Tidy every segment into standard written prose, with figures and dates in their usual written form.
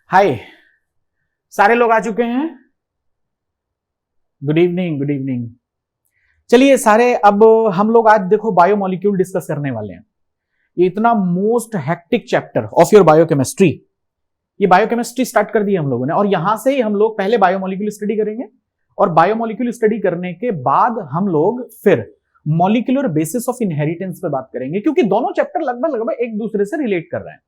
हाय, सारे लोग आ चुके हैं। Good evening, good evening. चलिए सारे, अब हम लोग आज देखो बायोमोलिक्यूल डिस्कस करने वाले हैं। ये इतना most hectic chapter of your biochemistry, ये बायोकेमिस्ट्री स्टार्ट कर दी हम लोगों ने, और यहां से ही हम लोग पहले बायोमोलिक्यूल स्टडी करेंगे, और बायोमोलिक्यूल स्टडी करने के बाद हम लोग फिर मॉलिक्यूलर बेसिस ऑफ इनहेरिटेंस पे बात करेंगे, क्योंकि दोनों चैप्टर लगभग लगभग एक दूसरे से रिलेट कर रहे हैं।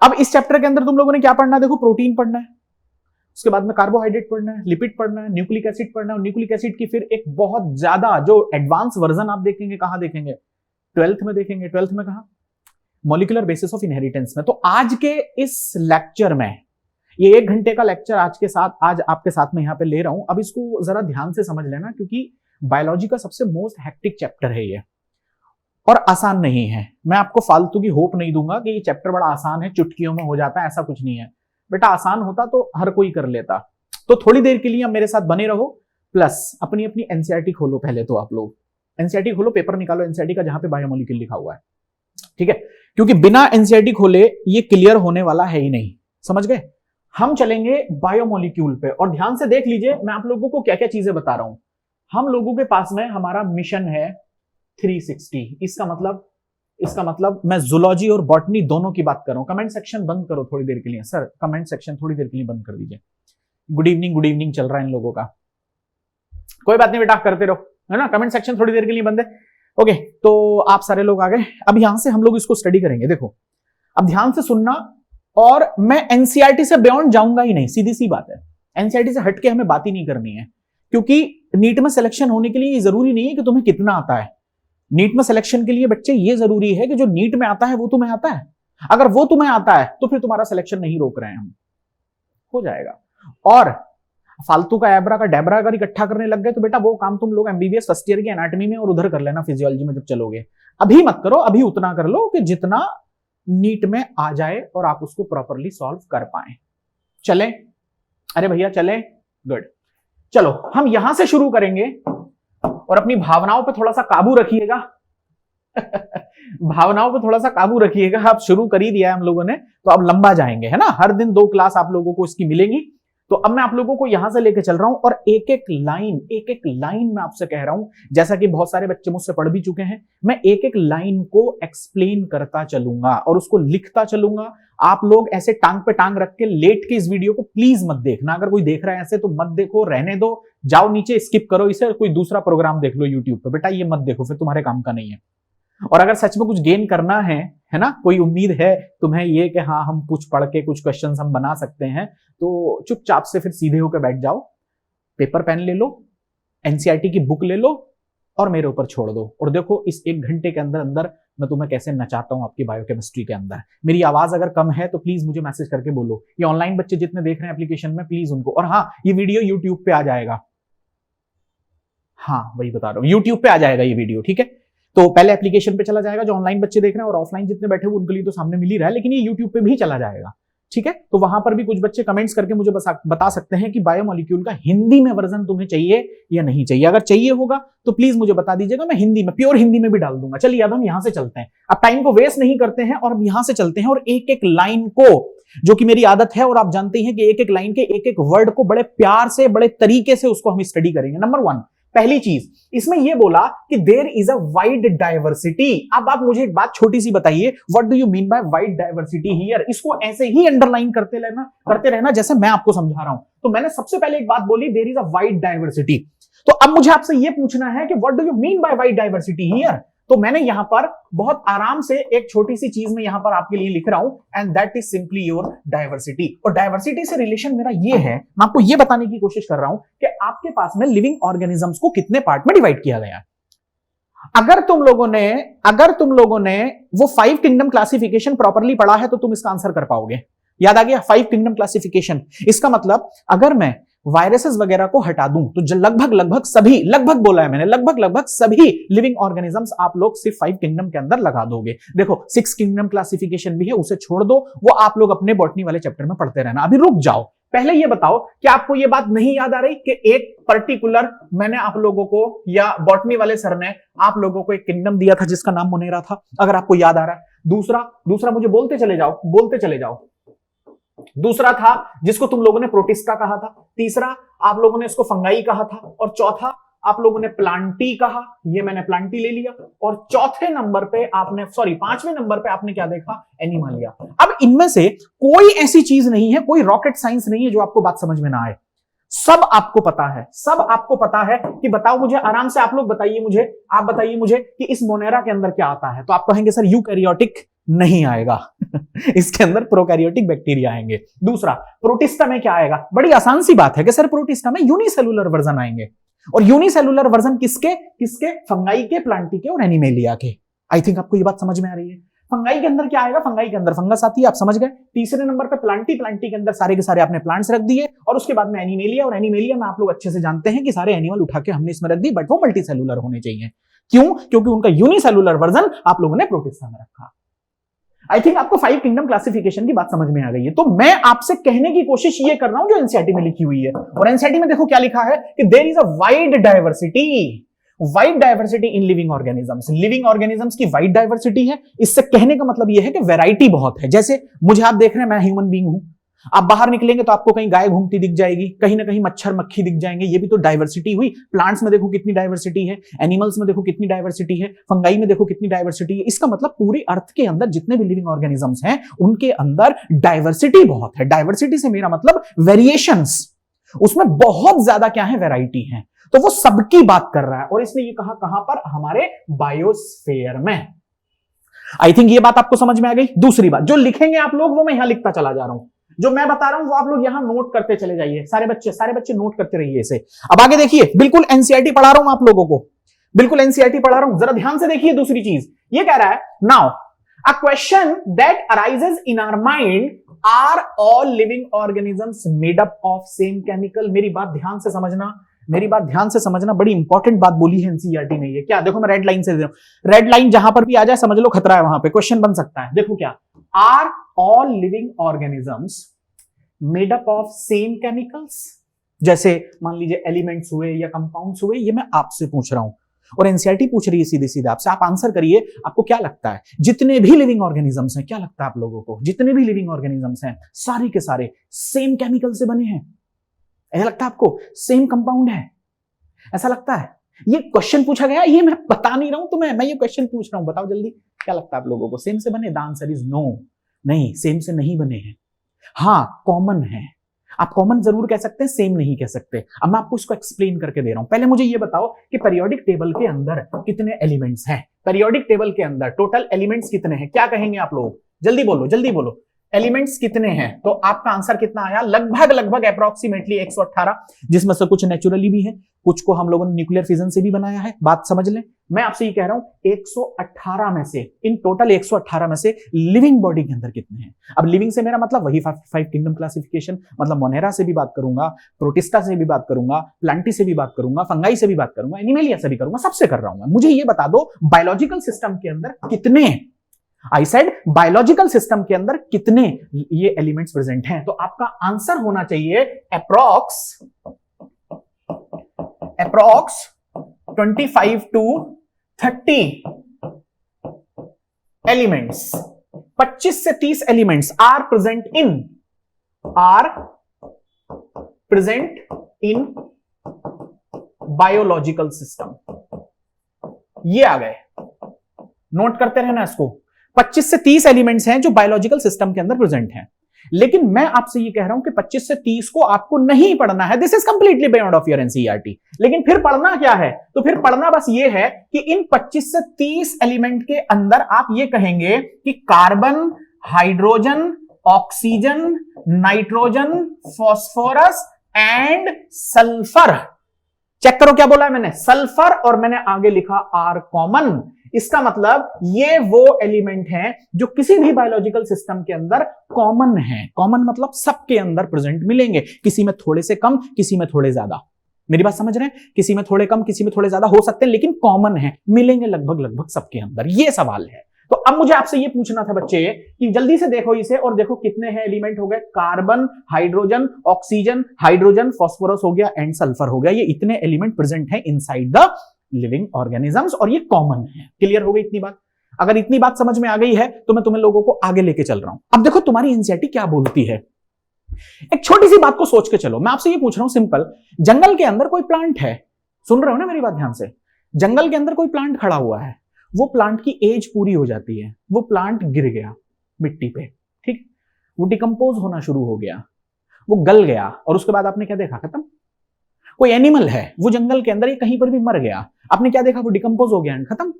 अब इस चैप्टर के अंदर तुम लोगों ने क्या पढ़ना है? देखो, प्रोटीन पढ़ना है, उसके बाद में कार्बोहाइड्रेट पढ़ना है, लिपिड पढ़ना है, न्यूक्लिक एसिड पढ़ना है, और न्यूक्लिक एसिड की फिर एक बहुत ज्यादा जो एडवांस वर्जन आप देखेंगे, कहां देखेंगे? 12th में देखेंगे। 12th में कहा? मॉलिक्यूलर बेसिस ऑफ इनहेरिटेंस में। तो आज के इस लेक्चर में, ये 1 घंटे का लेक्चर आज आपके साथ में यहां पे ले रहा हूं। अब इसको जरा ध्यान से समझ लेना, क्योंकि बायोलॉजी का सबसे मोस्ट हेक्टिक चैप्टर है ये, और आसान नहीं है। मैं आपको फालतू की होप नहीं दूंगा कि ये चैप्टर बड़ा आसान है, चुटकियों में हो जाता है, ऐसा कुछ नहीं है बेटा। आसान होता तो हर कोई कर लेता। तो थोड़ी देर के लिए आप मेरे साथ बने रहो, प्लस अपनी अपनी एनसीईआरटी खोलो। पहले तो आप लोग एनसीईआरटी खोलो, पेपर निकालो एनसीईआरटी का जहां पे बायोमोलिक्यूल लिखा हुआ है, ठीक है? क्योंकि बिना एनसीईआरटी खोले ये क्लियर होने वाला है ही नहीं, समझ गए? हम चलेंगे बायोमोलिक्यूल पे, और ध्यान से देख लीजिए मैं आप लोगों को क्या क्या चीजें बता रहा हूं। हम लोगों के पास में हमारा मिशन है 360। इसका मतलब मैं जूलॉजी और बॉटनी दोनों की बात कर रहा हूं। कमेंट सेक्शन बंद करो थोड़ी देर के लिए, सर कमेंट सेक्शन थोड़ी देर के लिए बंद कर दीजिए। गुड इवनिंग चल रहा है इन लोगों का। कोई बात नहीं बेटा, करते रहो, है ना? कमेंट सेक्शन थोड़ी देर के लिए बंद है। ओके, तो आप सारे लोग आ गए। अब यहां से हम लोग इसको स्टडी करेंगे। देखो, अब ध्यान से सुनना, और मैं एनसीईआरटी से बियॉन्ड जाऊंगा ही नहीं, सीधी सी बात है। एनसीईआरटी से हटके हमें बात ही नहीं करनी है, क्योंकि नीट में सिलेक्शन होने के लिए जरूरी नहीं है कि तुम्हें कितना आता है। नीट में सिलेक्शन के लिए बच्चे ये जरूरी है कि जो नीट में आता है वो तुम्हें आता है। अगर वो तुम्हें आता है तो फिर तुम्हारा सिलेक्शन नहीं रोक रहे हैं हम, हो जाएगा। और फालतू का एब्रा का डेबरा अगर इकट्ठा करने लग गए तो बेटा वो काम तुम लोग एमबीबीएस फर्स्ट ईयर की एनाटॉमी में और उधर कर लेना, फिजियोलॉजी में जब चलोगे। अभी मत करो, अभी उतना कर लो कि जितना नीट में आ जाए और आप उसको प्रॉपरली सॉल्व कर पाए। चलें? अरे भैया चलें, गुड। चलो हम यहां से शुरू करेंगे, और अपनी भावनाओं पे थोड़ा सा काबू रखिएगा। भावनाओं पे थोड़ा सा काबू रखिएगा। आप शुरू कर ही दिया है हम लोगों ने, तो अब लंबा जाएंगे, है ना? हर दिन 2 क्लास आप लोगों को इसकी मिलेंगी। तो अब मैं आप लोगों को यहां से लेके चल रहा हूं, और एक एक लाइन मैं आपसे कह रहा हूं, जैसा कि बहुत सारे बच्चे मुझसे पढ़ भी चुके हैं। मैं एक एक लाइन को एक्सप्लेन करता चलूंगा और उसको लिखता चलूंगा। आप लोग ऐसे टांग पे टांग रख के लेट के इस वीडियो को प्लीज मत देखना। अगर कोई देख रहा है ऐसे तो मत देखो, रहने दो, जाओ नीचे स्किप करो इसे, कोई दूसरा प्रोग्राम देख लो यूट्यूब पे। बेटा ये मत देखो, फिर तुम्हारे काम का नहीं है। और अगर सच में कुछ गेन करना है ना, कोई उम्मीद है तुम्हें ये कि हाँ हम कुछ पढ़ के कुछ क्वेश्चंस हम बना सकते हैं, तो चुपचाप से फिर सीधे होकर बैठ जाओ, पेपर पेन ले लो, एनसीईआरटी की बुक ले लो, और मेरे ऊपर छोड़ दो। और देखो इस 1 घंटे के अंदर अंदर मैं तुम्हें कैसे नचाता हूं आपकी बायोकेमिस्ट्री के अंदर। मेरी आवाज अगर कम है तो प्लीज मुझे मैसेज करके बोलो। ये ऑनलाइन बच्चे जितने देख रहे हैं एप्लीकेशन में, प्लीज उनको, और हाँ ये वीडियो यूट्यूब पे आ जाएगा। हाँ वही बता रहा हूं, यूट्यूब पे आ जाएगा ये वीडियो, ठीक है? तो पहले एप्लीकेशन पे चला जाएगा जो ऑनलाइन बच्चे देख रहे हैं, और ऑफलाइन जितने बैठे हुए उनके लिए तो सामने मिल ही रहा है, लेकिन ये यूट्यूब पे भी चला जाएगा, ठीक है? तो वहां पर भी कुछ बच्चे कमेंट्स करके मुझे बता सकते हैं कि बायोमोलिक्यूल का हिंदी में वर्जन तुम्हें चाहिए या नहीं चाहिए। अगर चाहिए होगा तो प्लीज मुझे बता दीजिएगा, मैं हिंदी में, प्योर हिंदी में भी डाल दूंगा। चलिए अब हम यहां से चलते हैं, अब टाइम को वेस्ट नहीं करते हैं, और हम यहां से चलते हैं, और एक एक लाइन को, जो कि मेरी आदत है, और आप जानते हैं कि एक एक लाइन के एक एक वर्ड को बड़े प्यार से, बड़े तरीके से उसको हम स्टडी करेंगे। नंबर 1, पहली चीज इसमें यह बोला कि there is a wide diversity. अब आप मुझे एक बात छोटी सी बताइए, what do you mean by wide diversity here? इसको ऐसे ही अंडरलाइन करते रहना जैसे मैं आपको समझा रहा हूं। तो मैंने सबसे पहले एक बात बोली, there is a wide diversity. तो अब मुझे आपसे यह पूछना है कि what do you mean by wide diversity here? तो मैंने यहां पर बहुत आराम से एक छोटी सी चीज में यहां पर आपके लिए लिख रहा हूं, and that is simply your diversity. और डाइवर्सिटी से रिलेशन मेरा ये है, मैं आपको ये बताने की कोशिश कर रहा हूं कि आपके पास में लिविंग ऑर्गेनिजम्स को कितने पार्ट में डिवाइड किया गया है। अगर तुम लोगों ने वो 5 किंगडम क्लासिफिकेशन प्रॉपरली पढ़ा है तो तुम इसका आंसर कर पाओगे। याद आ गया? 5 किंगडम क्लासिफिकेशन। इसका मतलब अगर मैं वायरसेस वगैरह को हटा दूं तो लगभग सभी, लगभग बोला है मैंने, लगभग सभी लिविंग ऑर्गेनिजम्स आप लोग सिर्फ 5 किंगडम के अंदर लगा दोगे। देखो 6 किंगडम क्लासिफिकेशन भी है, उसे छोड़ दो, वो आप लोग अपने बॉटनी वाले चैप्टर में पढ़ते रहना। अभी रुक जाओ, पहले ये बताओ कि आपको ये बात नहीं याद आ रही कि एक पर्टिकुलर मैंने आप लोगों को, या बॉटनी वाले सर ने आप लोगों को एक किंगडम दिया था जिसका नाम मोनेरा था? अगर आपको याद आ रहा है। दूसरा मुझे बोलते चले जाओ। दूसरा था जिसको तुम लोगों ने प्रोटिस्टा कहा था, तीसरा आप लोगों ने इसको फंगाई कहा था, और चौथा आप लोगों ने प्लांटी कहा, ये मैंने प्लांटी ले लिया, और चौथे नंबर पे आपने पांचवें नंबर पे आपने क्या देखा, एनिमलिया। अब इनमें से कोई ऐसी चीज नहीं है, कोई रॉकेट साइंस नहीं है जो आपको बात समझ में ना आए, सब आपको पता है, सब आपको पता है। कि बताओ मुझे, आराम से आप लोग बताइए मुझे, आप बताइए मुझे कि इस मोनेरा के अंदर क्या आता है, तो आप कहेंगे सर यूकैरियोटिक नहीं आएगा इसके अंदर प्रोकैरियोटिक बैक्टीरिया आएंगे। दूसरा, प्रोटिस्टा में क्या आएगा, बड़ी आसान सी बात है कि सर प्रोटिस्टा में यूनिसेलुलर वर्जन आएंगे, और यूनिसेलुलर वर्जन किसके किसके, फंगाई के, प्लांटी के और एनिमेलिया के। आई थिंक आपको ये बात समझ में आ रही है। फंगाई के अंदर क्या आएगा, फंगाई के अंदर फंगस आती है, आप समझ गए। तीसरे नंबर पे प्लांटी, प्लांटी के अंदर सारे के सारे आपने प्लांट्स रख दिए, और उसके बाद में एनिमेलिया, और एनिमेलिया में आप लोग अच्छे से जानते हैं कि सारे एनिमल उठा के हमने इसमें रख दी, बट वो मल्टीसेलुलर होने चाहिए। क्यों, क्योंकि उनका यूनिसेलुलर वर्जन आप लोगों ने प्रोटिस्टा में रखा। आई थिंक आपको 5 किंगडम क्लासिफिकेशन की बात समझ में आ गई है। तो मैं आपसे कहने की कोशिश ये कर रहा हूं जो एनसीईआरटी में लिखी हुई है, और एनसीईआरटी में देखो क्या लिखा है कि there is a wide diversity in living organisms. Living organisms की वाइड डायवर्सिटी है, इससे कहने का मतलब यह है कि वैरायटी बहुत है। जैसे मुझे आप देख रहे हैं, मैं ह्यूमन बीइंग हूं, आप बाहर निकलेंगे तो आपको कहीं गाय घूमती दिख जाएगी, कहीं ना कहीं मच्छर मक्खी दिख जाएंगे, ये भी तो डाइवर्सिटी हुई। प्लांट्स में देखो कितनी डाइवर्सिटी है, एनिमल्स में देखो कितनी डाइवर्सिटी है, फंगाई में देखो कितनी डाइवर्सिटी है। इसका मतलब पूरी अर्थ के अंदर जितने भी लिविंग ऑर्गेनिजम्स हैं उनके अंदर डाइवर्सिटी बहुत है। डाइवर्सिटी से मेरा मतलब वेरिएशंस, उसमें बहुत ज्यादा क्या है, वैरायटी है। तो वो सबकी बात कर रहा है, और इसने ये कहा कहां पर, हमारे बायोस्फीयर में। आई थिंक ये बात आपको समझ में आ गई। दूसरी बात जो लिखेंगे आप लोग वो मैं यहां लिखता चला जा रहा हूं, जो मैं बता रहा हूं वो आप लोग यहां नोट करते चले जाइए। सारे बच्चे नोट करते रहिए इसे। अब आगे देखिए, बिल्कुल एनसीईआरटी पढ़ा रहा हूं आप लोगों को, बिल्कुल एनसीईआरटी पढ़ा रहा हूं, जरा ध्यान से देखिए। दूसरी चीज ये कह रहा है, now a question that arises in our mind, are all living organisms made up of same chemical. मेरी बात ध्यान से समझना, मेरी बात ध्यान से समझना, बड़ी इंपॉर्टेंट बात बोली है एनसीईआरटी ने। ये क्या, देखो मैं रेड लाइन से दे रहा हूं, रेड लाइन जहां पर भी आ जाए समझ लो खतरा है, वहां पे क्वेश्चन बन सकता है। देखो क्या, are all living organisms made up of same chemicals. जैसे मान लीजिए एलिमेंट्स हुए या कंपाउंड्स हुए, ये मैं आपसे पूछ रहा हूं, और एनसीईआरटी पूछ रही है सीधे सीधे आपसे। आप आंसर करिए, आपको क्या लगता है जितने भी लिविंग ऑर्गेनिजम्स हैं, क्या लगता है आप लोगों को, जितने भी लिविंग ऑर्गेनिजम्स हैं सारे के सारे सेम केमिकल से बने हैं? ऐसा लगता है आपको? सेम कंपाउंड है, ऐसा लगता है? ये क्वेश्चन पूछा गया, ये मैं बता नहीं रहा हूं तुम्हें, मैं ये क्वेश्चन पूछ रहा हूं, बताओ जल्दी क्या लगता है आप लोगों को, सेम से बने? द आंसर इज नो, नहीं, सेम से नहीं बने हैं। हाँ, कॉमन है। आप कॉमन जरूर कह सकते हैं, सेम नहीं कह सकते। अब मैं आपको इसको एक्सप्लेन करके दे रहा हूं। पहले मुझे ये बताओ कि पीरियोडिक टेबल के अंदर कितने एलिमेंट्स हैं? पीरियोडिक टेबल के अंदर टोटल एलिमेंट्स कितने हैं? क्या कहेंगे आप लोग? जल्दी बोलो, जल्दी बोलो, एलिमेंट्स कितने हैं? तो आपका आंसर कितना आया? लगभग अप्रोक्सीमेटली 118, जिसमें से कुछ नेचुरली भी है, कुछ को हम लोगों ने न्यूक्लियर फिजन से भी बनाया है। बात समझ लें, मैं आपसे ये कह रहा हूं 118 में से, इन टोटल 118 में से लिविंग बॉडी के अंदर कितने हैं? अब लिविंग से मेरा मतलब वही 5 किंगडम क्लासिफिकेशन, मतलब मोनेरा से भी बात करूंगा, प्रोटिस्टा से भी बात करूंगा, प्लांटी से भी बात करूंगा, फंगाई से भी बात करूंगा, एनिमेलिया से भी करूंगा, सबसे कर रहा हूं। मुझे ये बता दो बायोलॉजिकल सिस्टम के अंदर कितने, आई सेड बायोलॉजिकल सिस्टम के अंदर कितने ये एलिमेंट्स प्रेजेंट हैं। तो आपका आंसर होना चाहिए अप्रॉक्स 25 to 30 एलिमेंट्स, 25 से 30 elements are present in biological system. ये आ गए, नोट करते रहना इसको। 25 से 30 एलिमेंट्स हैं जो बायोलॉजिकल सिस्टम के अंदर प्रेजेंट हैं। लेकिन मैं आपसे ये कह रहा हूं कि 25 से 30 को आपको नहीं पढ़ना है, this is completely beyond of your NCERT. लेकिन फिर पढ़ना क्या है? तो फिर पढ़ना बस ये है कि इन 25 से 30 एलिमेंट के अंदर आप ये कहेंगे कि carbon, hydrogen, oxygen, nitrogen, phosphorus and sulphur. Check करो क्या बोला है मैंने, सल्फर, और मैंने आगे लिखा आर कॉमन। इसका मतलब ये वो एलिमेंट हैं जो किसी भी बायोलॉजिकल सिस्टम के अंदर कॉमन है। कॉमन मतलब सबके अंदर प्रेजेंट मिलेंगे, किसी में थोड़े से कम, किसी में थोड़े ज्यादा। मेरी बात समझ रहे हैं? किसी में थोड़े कम, किसी में थोड़े ज्यादा हो सकते हैं, लेकिन कॉमन है, मिलेंगे लगभग सबके अंदर। ये सवाल है। तो अब मुझे आपसे ये पूछना था बच्चे कि जल्दी से देखो इसे, और देखो कितने हैं एलिमेंट हो गए, carbon, hydrogen, oxygen, hydrogen, phosphorus हो गया एंड सल्फर हो गया। ये इतने एलिमेंट प्रेजेंट हैं इनसाइड द लिविंग ऑर्गेनिजम्स, और ये कॉमन है। क्लियर हो गई इतनी बात? अगर इतनी बात समझ में आ गई है तो मैं तुम्हें लोगों को आगे लेके चल रहा हूं। अब देखो तुम्हारी एनसीईआरटी क्या बोलती है। एक छोटी सी बात को सोच के चलो, मैं आपसे ये पूछ रहा हूं सिंपल, जंगल के अंदर कोई प्लांट है, सुन रहे हो ना मेरी बात ध्यान से, जंगल के अंदर कोई प्लांट खड़ा हुआ है, वो प्लांट की एज पूरी हो जाती है, वो प्लांट गिर गया मिट्टी पे, ठीक, वो डिकम्पोज होना शुरू हो गया, वो गल गया, और उसके बाद आपने क्या देखा, खत्म। कोई एनिमल है वो जंगल के अंदर, ये कहीं पर भी मर गया, आपने क्या देखा, वो डिकम्पोज हो गया, खत्म।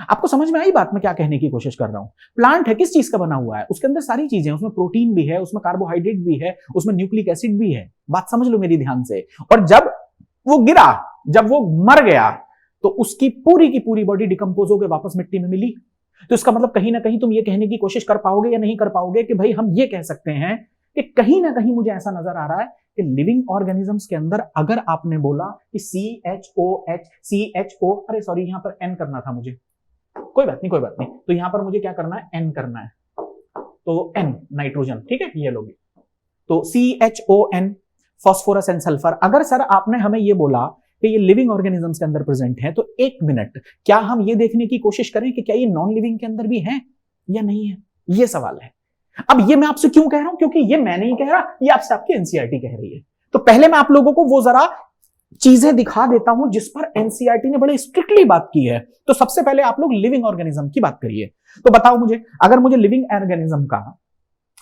आपको समझ में आई बात मैं क्या कहने की कोशिश कर रहा हूं? प्लांट है, किस चीज का बना हुआ है, उसके अंदर सारी चीजें, उसमें प्रोटीन भी है, उसमें कार्बोहाइड्रेट भी है, उसमें न्यूक्लिक एसिड भी है, बात समझ लो मेरी ध्यान से। और जब वो गिरा, जब वो मर गया, तो उसकी पूरी की पूरी बॉडी डिकम्पोज होकर वापस मिट्टी में मिली। तो इसका मतलब कहीं ना कहीं तुम ये कहने की कोशिश कर पाओगे या नहीं कर पाओगे कि भाई हम ये कह सकते हैं कि कहीं ना कहीं मुझे ऐसा नजर आ रहा है कि लिविंग ऑर्गेनिजम्स के अंदर अगर आपने बोला कि CHO, अरे सॉरी यहां पर N करना था मुझे, कोई बात नहीं, तो यहां पर मुझे क्या करना है, N करना है, तो N नाइट्रोजन, ठीक है, ये लोगे, तो CHON फास्फोरस एंड सल्फर। अगर सर आपने हमें ये बोला कि ये लिविंग ऑर्गेनिजम्स के अंदर प्रेजेंट है, तो एक मिनट, क्या हम ये देखने की कोशिश करें कि क्या ये नॉन लिविंग के अंदर भी है या नहीं है, ये सवाल है। अब ये मैं आपसे क्यों कह रहा हूं, क्योंकि ये मैं नहीं कह रहा, ये आपसे आपकी एनसीईआरटी कह रही है। तो पहले मैं आप लोगों को वो जरा चीजें दिखा देता हूं जिस पर एनसीईआरटी ने बड़े स्ट्रिक्टली बात की है। तो सबसे पहले आप लोग लिविंग ऑर्गेनिज्म की बात करिए। तो बताओ मुझे, अगर मुझे लिविंग ऑर्गेनिज्म का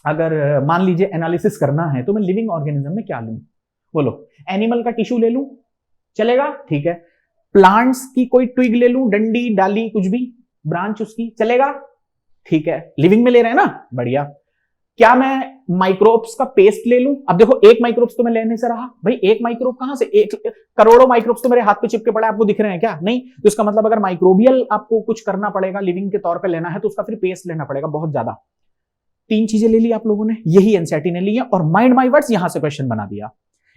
अगर मान लीजिए एनालिसिस करना है, तो मैं लिविंग ऑर्गेनिज्म में क्या लूं, बोलो। एनिमल का टिश्यू ले लूं, चलेगा, ठीक है। प्लांट्स की कोई ट्विग ले लूं, डंडी, डाली, कुछ भी, ब्रांच उसकी, चलेगा, ठीक है। लिविंग में ले रहे हैं ना, बढ़िया। क्या मैं माइक्रोब्स का पेस्ट ले लूं? अब देखो, एक माइक्रोब्स तो मैं लेने से रहा, भाई एक माइक्रोब कहां से, एक करोड़ों माइक्रोब्स तो मेरे हाथ पे चिपके पड़े, आपको दिख रहे हैं क्या? नहीं। तो इसका मतलब अगर माइक्रोबियल आपको कुछ करना पड़ेगा, लिविंग के तौर पे लेना है, तो उसका फिर पेस्ट लेना पड़ेगा बहुत ज्यादा। 3 चीजें ले ली आप लोगों ने, यही एनसीईआरटी ने ली है, और माइंड माय वर्ड्स यहां से क्वेश्चन बना दिया।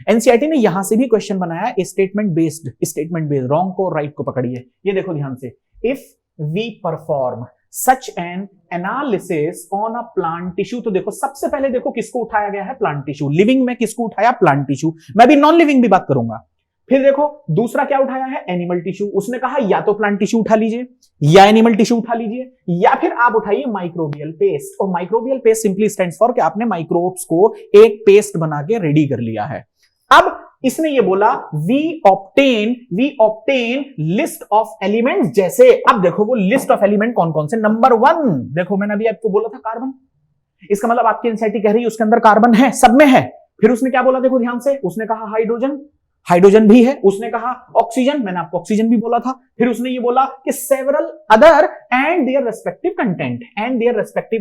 एनसीईआरटी ने यहां से भी क्वेश्चन बनाया, स्टेटमेंट बेस्ड, रॉन्ग को राइट को पकड़िए। ये देखो ध्यान से, if we perform such an analysis on a plant tissue, तो देखो सबसे पहले देखो किसको उठाया गया है, प्लांट टिश्यू। लिविंग में किसको उठाया, प्लांट टिश्यू। मैं भी नॉन लिविंग भी बात करूंगा। फिर देखो दूसरा क्या उठाया है, एनिमल टिश्यू। उसने कहा या तो प्लांट टिश्यू उठा लीजिए, या एनिमल टिश्यू उठा लीजिए, या फिर आप उठाइए माइक्रोबियल पेस्ट। और microbial paste simply stands for कि आपने माइक्रोब्स को एक पेस्ट बना के रेडी कर लिया है। अब इसने ये बोला we obtain list of elements, जैसे अब देखो वो लिस्ट ऑफ एलिमेंट कौन कौन से। नंबर 1 देखो, मैंने अभी आपको बोला था कार्बन, इसका मतलब आपकी एनसीईआरटी कह रही है उसके अंदर कार्बन है, सब में है। फिर उसने क्या बोला, देखो ध्यान से, उसने कहा हाइड्रोजन भी है। उसने कहा ऑक्सीजन, मैंने आपको ऑक्सीजन भी बोला था। फिर उसने ये बोला कि several other and their respective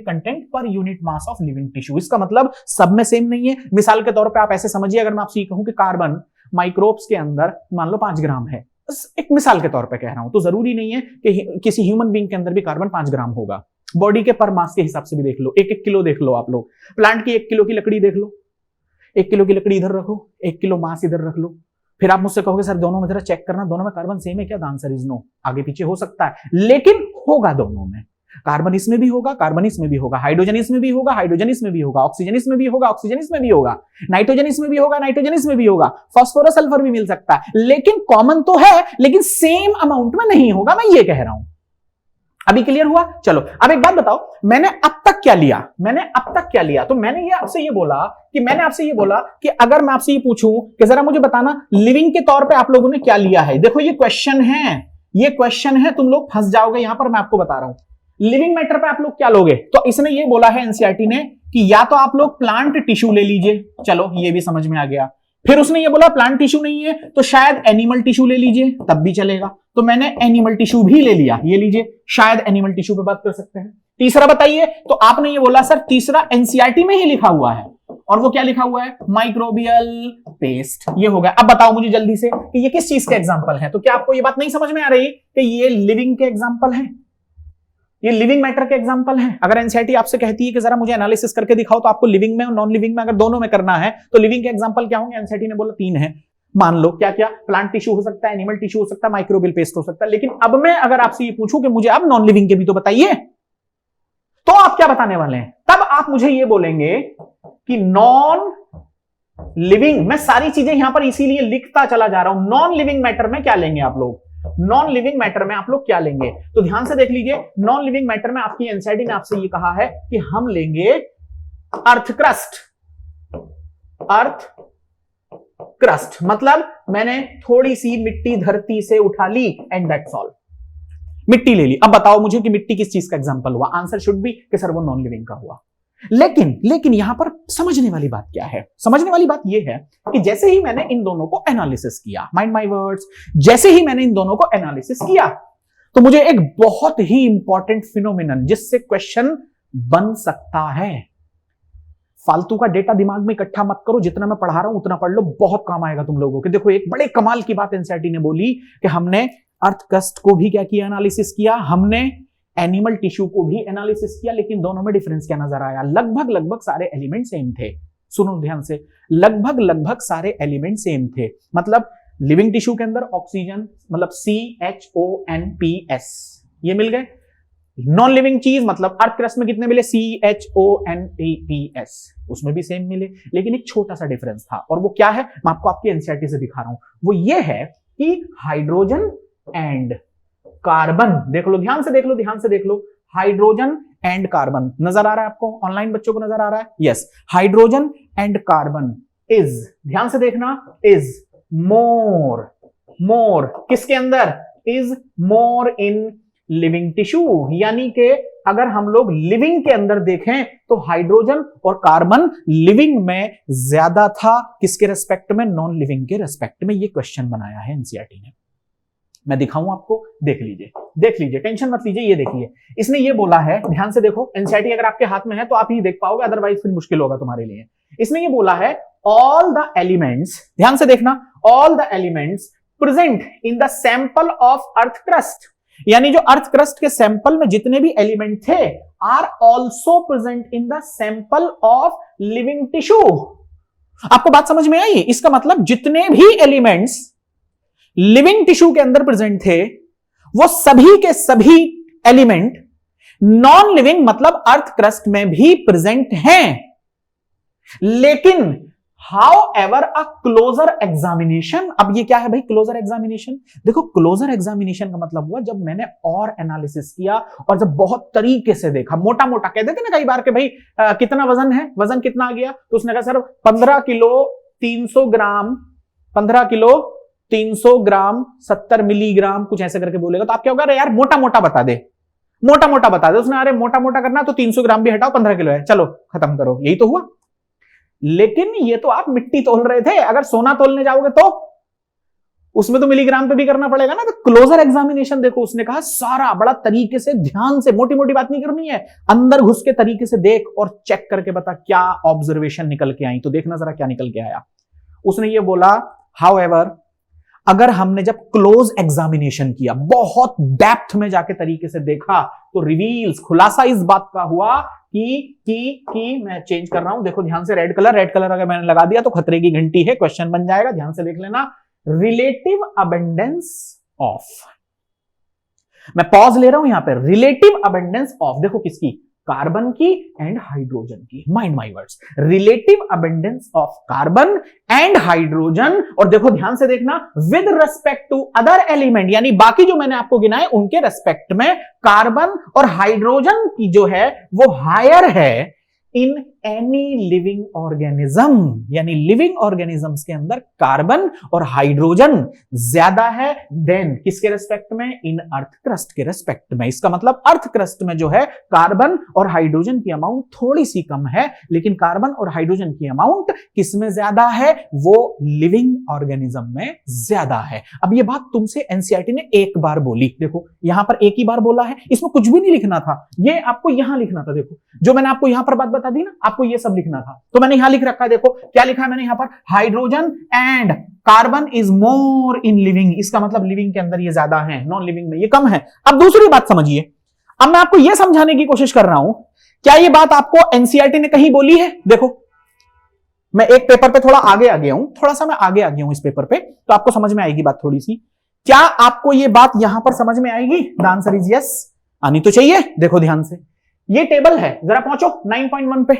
content per unit mass of living tissue. इसका मतलब सब में सेम नहीं है। मिसाल के तौर पे आप ऐसे समझिए, अगर मैं आपसे ये कहूं कि कार्बन माइक्रोब्स के अंदर मान लो 5 ग्राम है, एक मिसाल के तौर पे कह रहा हूं, तो जरूरी नहीं है कि किसी ह्यूमन बीइंग के अंदर भी कार्बन 5 ग्राम होगा। बॉडी के पर मास के हिसाब से भी देख लो, 1-1 किलो देख लो आप लोग। प्लांट की 1 किलो की लकड़ी देख लो, 1 किलो की लकड़ी इधर रखो, 1 किलो मास इधर रख लो। फिर आप मुझसे कहोगे सर दोनों में जरा चेक करना, दोनों में कार्बन सेम है क्या? The answer is no. आगे पीछे हो सकता है, लेकिन होगा दोनों में। कार्बन इसमें भी होगा, कार्बन इसमें भी होगा, हाइड्रोजन इसमें भी होगा, हाइड्रोजन इसमें भी होगा, ऑक्सीजन इसमें भी होगा, ऑक्सीजन इसमें भी होगा, नाइट्रोजन इसमें भी होगा, नाइट्रोजन इसमें भी होगा, फास्फोरस सल्फर भी मिल सकता है। लेकिन कॉमन तो है, लेकिन सेम अमाउंट में नहीं होगा, मैं ये कह रहा हूं। अभी क्लियर हुआ? चलो अब एक बात बताओ, मैंने अब तक क्या लिया? तो मैंने आपसे ये बोला कि अगर मैं आपसे ये पूछूं कि जरा मुझे बताना लिविंग के तौर पे आप लोगों ने क्या लिया है। देखो ये क्वेश्चन है, तुम लोग फंस जाओगे यहां पर। मैं आपको बता रहा हूं लिविंग मैटर पे आप लोग क्या लोगे। तो इसने ये बोला है एनसीईआरटी ने कि या तो आप लोग प्लांट टिश्यू ले लीजिए, चलो ये भी समझ में आ गया। फिर उसने ये बोला प्लांट टिश्यू नहीं है तो शायद एनिमल टिश्यू ले लीजिए, तब भी चलेगा। तो मैंने एनिमल टिश्यू भी ले लिया, ये लीजिए, शायद एनिमल टिश्यू पे बात कर सकते हैं। तीसरा बताइए, तो आपने ये बोला सर तीसरा एनसीईआरटी में ही लिखा हुआ है, और वो क्या लिखा हुआ है, माइक्रोबियल पेस्ट। ये हो गया। अब बताओ मुझे जल्दी से कि ये किस चीज के एग्जांपल है। तो क्या आपको ये बात नहीं समझ में आ रही कि ये लिविंग के एग्जांपल है, ये लिविंग मैटर के एग्जांपल हैं। अगर एनसीईआरटी आपसे कहती है कि जरा मुझे एनालिसिस करके दिखाओ, तो आपको लिविंग में और नॉन लिविंग में अगर दोनों में करना है, तो लिविंग के एग्जांपल क्या होंगे? एनसीईआरटी ने बोला 3 है। मान लो क्या क्या, प्लांट टिश्यू हो सकता है, एनिमल टिश्यू हो सकता है, माइक्रोबियल पेस्ट हो सकता है। लेकिन अब मैं अगर आपसे ये पूछूं कि मुझे अब नॉन लिविंग के भी तो बताइए, तो आप क्या बताने वाले हैं? तब आप मुझे ये बोलेंगे कि नॉन लिविंग, मैं सारी चीजें यहां पर इसीलिए लिखता चला जा रहा हूं। नॉन लिविंग मैटर में क्या लेंगे आप लोग? नॉन लिविंग मैटर में आप लोग क्या लेंगे? तो ध्यान से देख लीजिए, नॉन लिविंग मैटर में आपकी एनसीईआरटी ने आपसे ये कहा है कि हम लेंगे अर्थ क्रस्ट। अर्थ क्रस्ट, मतलब मैंने थोड़ी सी मिट्टी धरती से उठा ली एंड दैट्स ऑल, मिट्टी ले ली। अब बताओ मुझे कि मिट्टी किस चीज का एग्जांपल हुआ? आंसर शुड बी कि सर वो नॉन लिविंग का हुआ। लेकिन यहां पर समझने वाली बात क्या है? समझने वाली बात यह है कि जैसे ही मैंने इन दोनों को एनालिसिस किया, माइंड माय वर्ड्स, जैसे ही मैंने इन दोनों को एनालिसिस किया तो मुझे एक बहुत ही इंपॉर्टेंट फिनोमिनन जिससे क्वेश्चन बन सकता है। फालतू का डेटा दिमाग में इकट्ठा मत करो, जितना मैं पढ़ा रहा हूं उतना पढ़ लो, बहुत काम आएगा तुम लोगों के। देखो एक बड़े कमाल की बात एनसीईआरटी ने बोली कि हमने अर्थ क्रस्ट को भी क्या किया? एनालिसिस किया, हमने एनिमल टिश्यू को भी एनालिसिस किया, लेकिन दोनों में डिफरेंस क्या नजर आया? लगभग सारे एलिमेंट सेम थे। सुनो ध्यान से, लगभग सारे एलिमेंट सेम थे। मतलब लिविंग टिश्यू के अंदर ऑक्सीजन, मतलब CHONPS ये मिल गए। नॉन लिविंग चीज मतलब अर्थ क्रस्ट में कितने मिले? CHONPS, उसमें भी सेम मिले, लेकिन एक छोटा सा डिफरेंस था। और वो क्या है? मैं आपको आपकी एनसीईआरटी से दिखा रहा हूं। वो ये है कि हाइड्रोजन एंड कार्बन, देख लो ध्यान से, देख लो, हाइड्रोजन एंड कार्बन नजर आ रहा है आपको? ऑनलाइन बच्चों को नजर आ रहा है? Yes, hydrogen and carbon is, ध्यान से देखना, इज मोर किसके अंदर? Is more in living tissue. यानी कि अगर हम लोग लिविंग के अंदर देखें तो हाइड्रोजन और कार्बन लिविंग में ज्यादा था, किसके रेस्पेक्ट में? नॉन लिविंग के रेस्पेक्ट में। ये क्वेश्चन बनाया है एनसीईआरटी ने, मैं दिखाऊं आपको, देख लीजिए, टेंशन मत लीजिए। ये देखिए, इसने ये बोला है, ध्यान से देखो, एनसीईआरटी अगर आपके हाथ में है तो आप ही देख पाओगे, अदरवाइज फिर मुश्किल होगा तुम्हारे लिए। इसने ये बोला है ऑल द एलिमेंट्स, ध्यान से देखना, all the elements present in the sample of earth crust, यानी जो अर्थ क्रस्ट के सैंपल में जितने भी एलिमेंट थे are also present in the sample of living tissue. आपको बात समझ में आई? इसका मतलब जितने भी एलिमेंट्स लिविंग टिश्यू के अंदर प्रेजेंट थे वो सभी के सभी एलिमेंट नॉन लिविंग मतलब अर्थ क्रस्ट में भी प्रेजेंट हैं। लेकिन however a closer examination, अब ये क्या है भाई क्लोजर एग्जामिनेशन? देखो क्लोजर एग्जामिनेशन का मतलब हुआ जब मैंने और एनालिसिस किया और जब बहुत तरीके से देखा, मोटा मोटा कह देते ना कई बार के भाई कितना वजन है, वजन कितना आ गया? तो उसने कहा सर 15 किलो 300 ग्राम, 15 किलो 300 ग्राम 70 मिलीग्राम, कुछ ऐसे करके बोलेगा तो आप क्या होगा? अरे यार मोटा मोटा बता दे, मोटा मोटा बता दे। उसने अरे मोटा मोटा करना तो 300 ग्राम भी हटाओ, 15 किलो है, चलो खत्म करो, यही तो हुआ। लेकिन ये तो आप मिट्टी तोल रहे थे, अगर सोना तोलने जाओगे तो उसमें तो मिलीग्राम पे भी करना पड़ेगा ना। तो क्लोजर एग्जामिनेशन देखो, उसने कहा सारा बड़ा तरीके से, ध्यान से, मोटी मोटी बात नहीं करनी है, अंदर घुस के तरीके से देख और चेक करके बता क्या ऑब्जर्वेशन निकल के आई। तो देखना जरा क्या निकल के आया। उसने ये बोला हाउएवर, अगर हमने जब क्लोज एग्जामिनेशन किया, बहुत डेप्थ में जाके तरीके से देखा, तो रिवील्स, खुलासा इस बात का हुआ कि मैं चेंज कर रहा हूं, देखो ध्यान से, रेड कलर अगर मैंने लगा दिया तो खतरे की घंटी है, क्वेश्चन बन जाएगा, ध्यान से देख लेना। रिलेटिव अबंडेंस ऑफ, मैं पॉज ले रहा हूं यहां पर, रिलेटिव अबंडेंस ऑफ, देखो किसकी? कार्बन की एंड हाइड्रोजन की। Mind my words, relative abundance of carbon and hydrogen, और देखो ध्यान से देखना, with respect to other element, यानी बाकी जो मैंने आपको गिनाए उनके रेस्पेक्ट में कार्बन और हाइड्रोजन की जो है वो हायर है इन एनी लिविंग ऑर्गेनिज्म, यानी लिविंग ऑर्गेनिजम्स के अंदर कार्बन और हाइड्रोजन ज्यादा है देन किसके रेस्पेक्ट में? इन अर्थ क्रस्ट के रेस्पेक्ट में। इसका मतलब अर्थ क्रस्ट में जो है कार्बन और हाइड्रोजन की अमाउंट थोड़ी सी कम है, लेकिन कार्बन और हाइड्रोजन की अमाउंट किसमें ज्यादा है? वो लिविंग ऑर्गेनिज्म में ज्यादा है। अब ये बात तुमसे एनसीईआरटी ने एक बार बोली, देखो यहां पर एक ही बार बोला है, इसमें कुछ भी नहीं लिखना था, ये आपको यहां लिखना था। देखो जो मैंने आपको यहां पर बात बता दी ना, आपको ये सब लिखना था, तो मैंने यहां लिख रखा है। देखो क्या लिखा है मैंने यहां पर? Hydrogen and carbon is more in living, इसका मतलब लिविंग के अंदर ये ज्यादा है, नॉन लिविंग में ये कम है। अब दूसरी बात समझिए, अब मैं आपको यह समझाने की कोशिश कर रहा हूं, क्या ये बात आपको एनसीईआरटी ने कहीं बोली है? देखो मैं एक पेपर पे थोड़ा आगे आ गया हूं, थोड़ा सा मैं आगे आ गया हूं इस पेपर पे, तो आपको समझ में आएगी बात थोड़ी सी। क्या आपको ये बात यहां पर समझ में आएगी? द आंसर इज यस, आनी तो चाहिए। देखो ध्यान से, ये टेबल है, जरा पहुंचो 9.1 पे,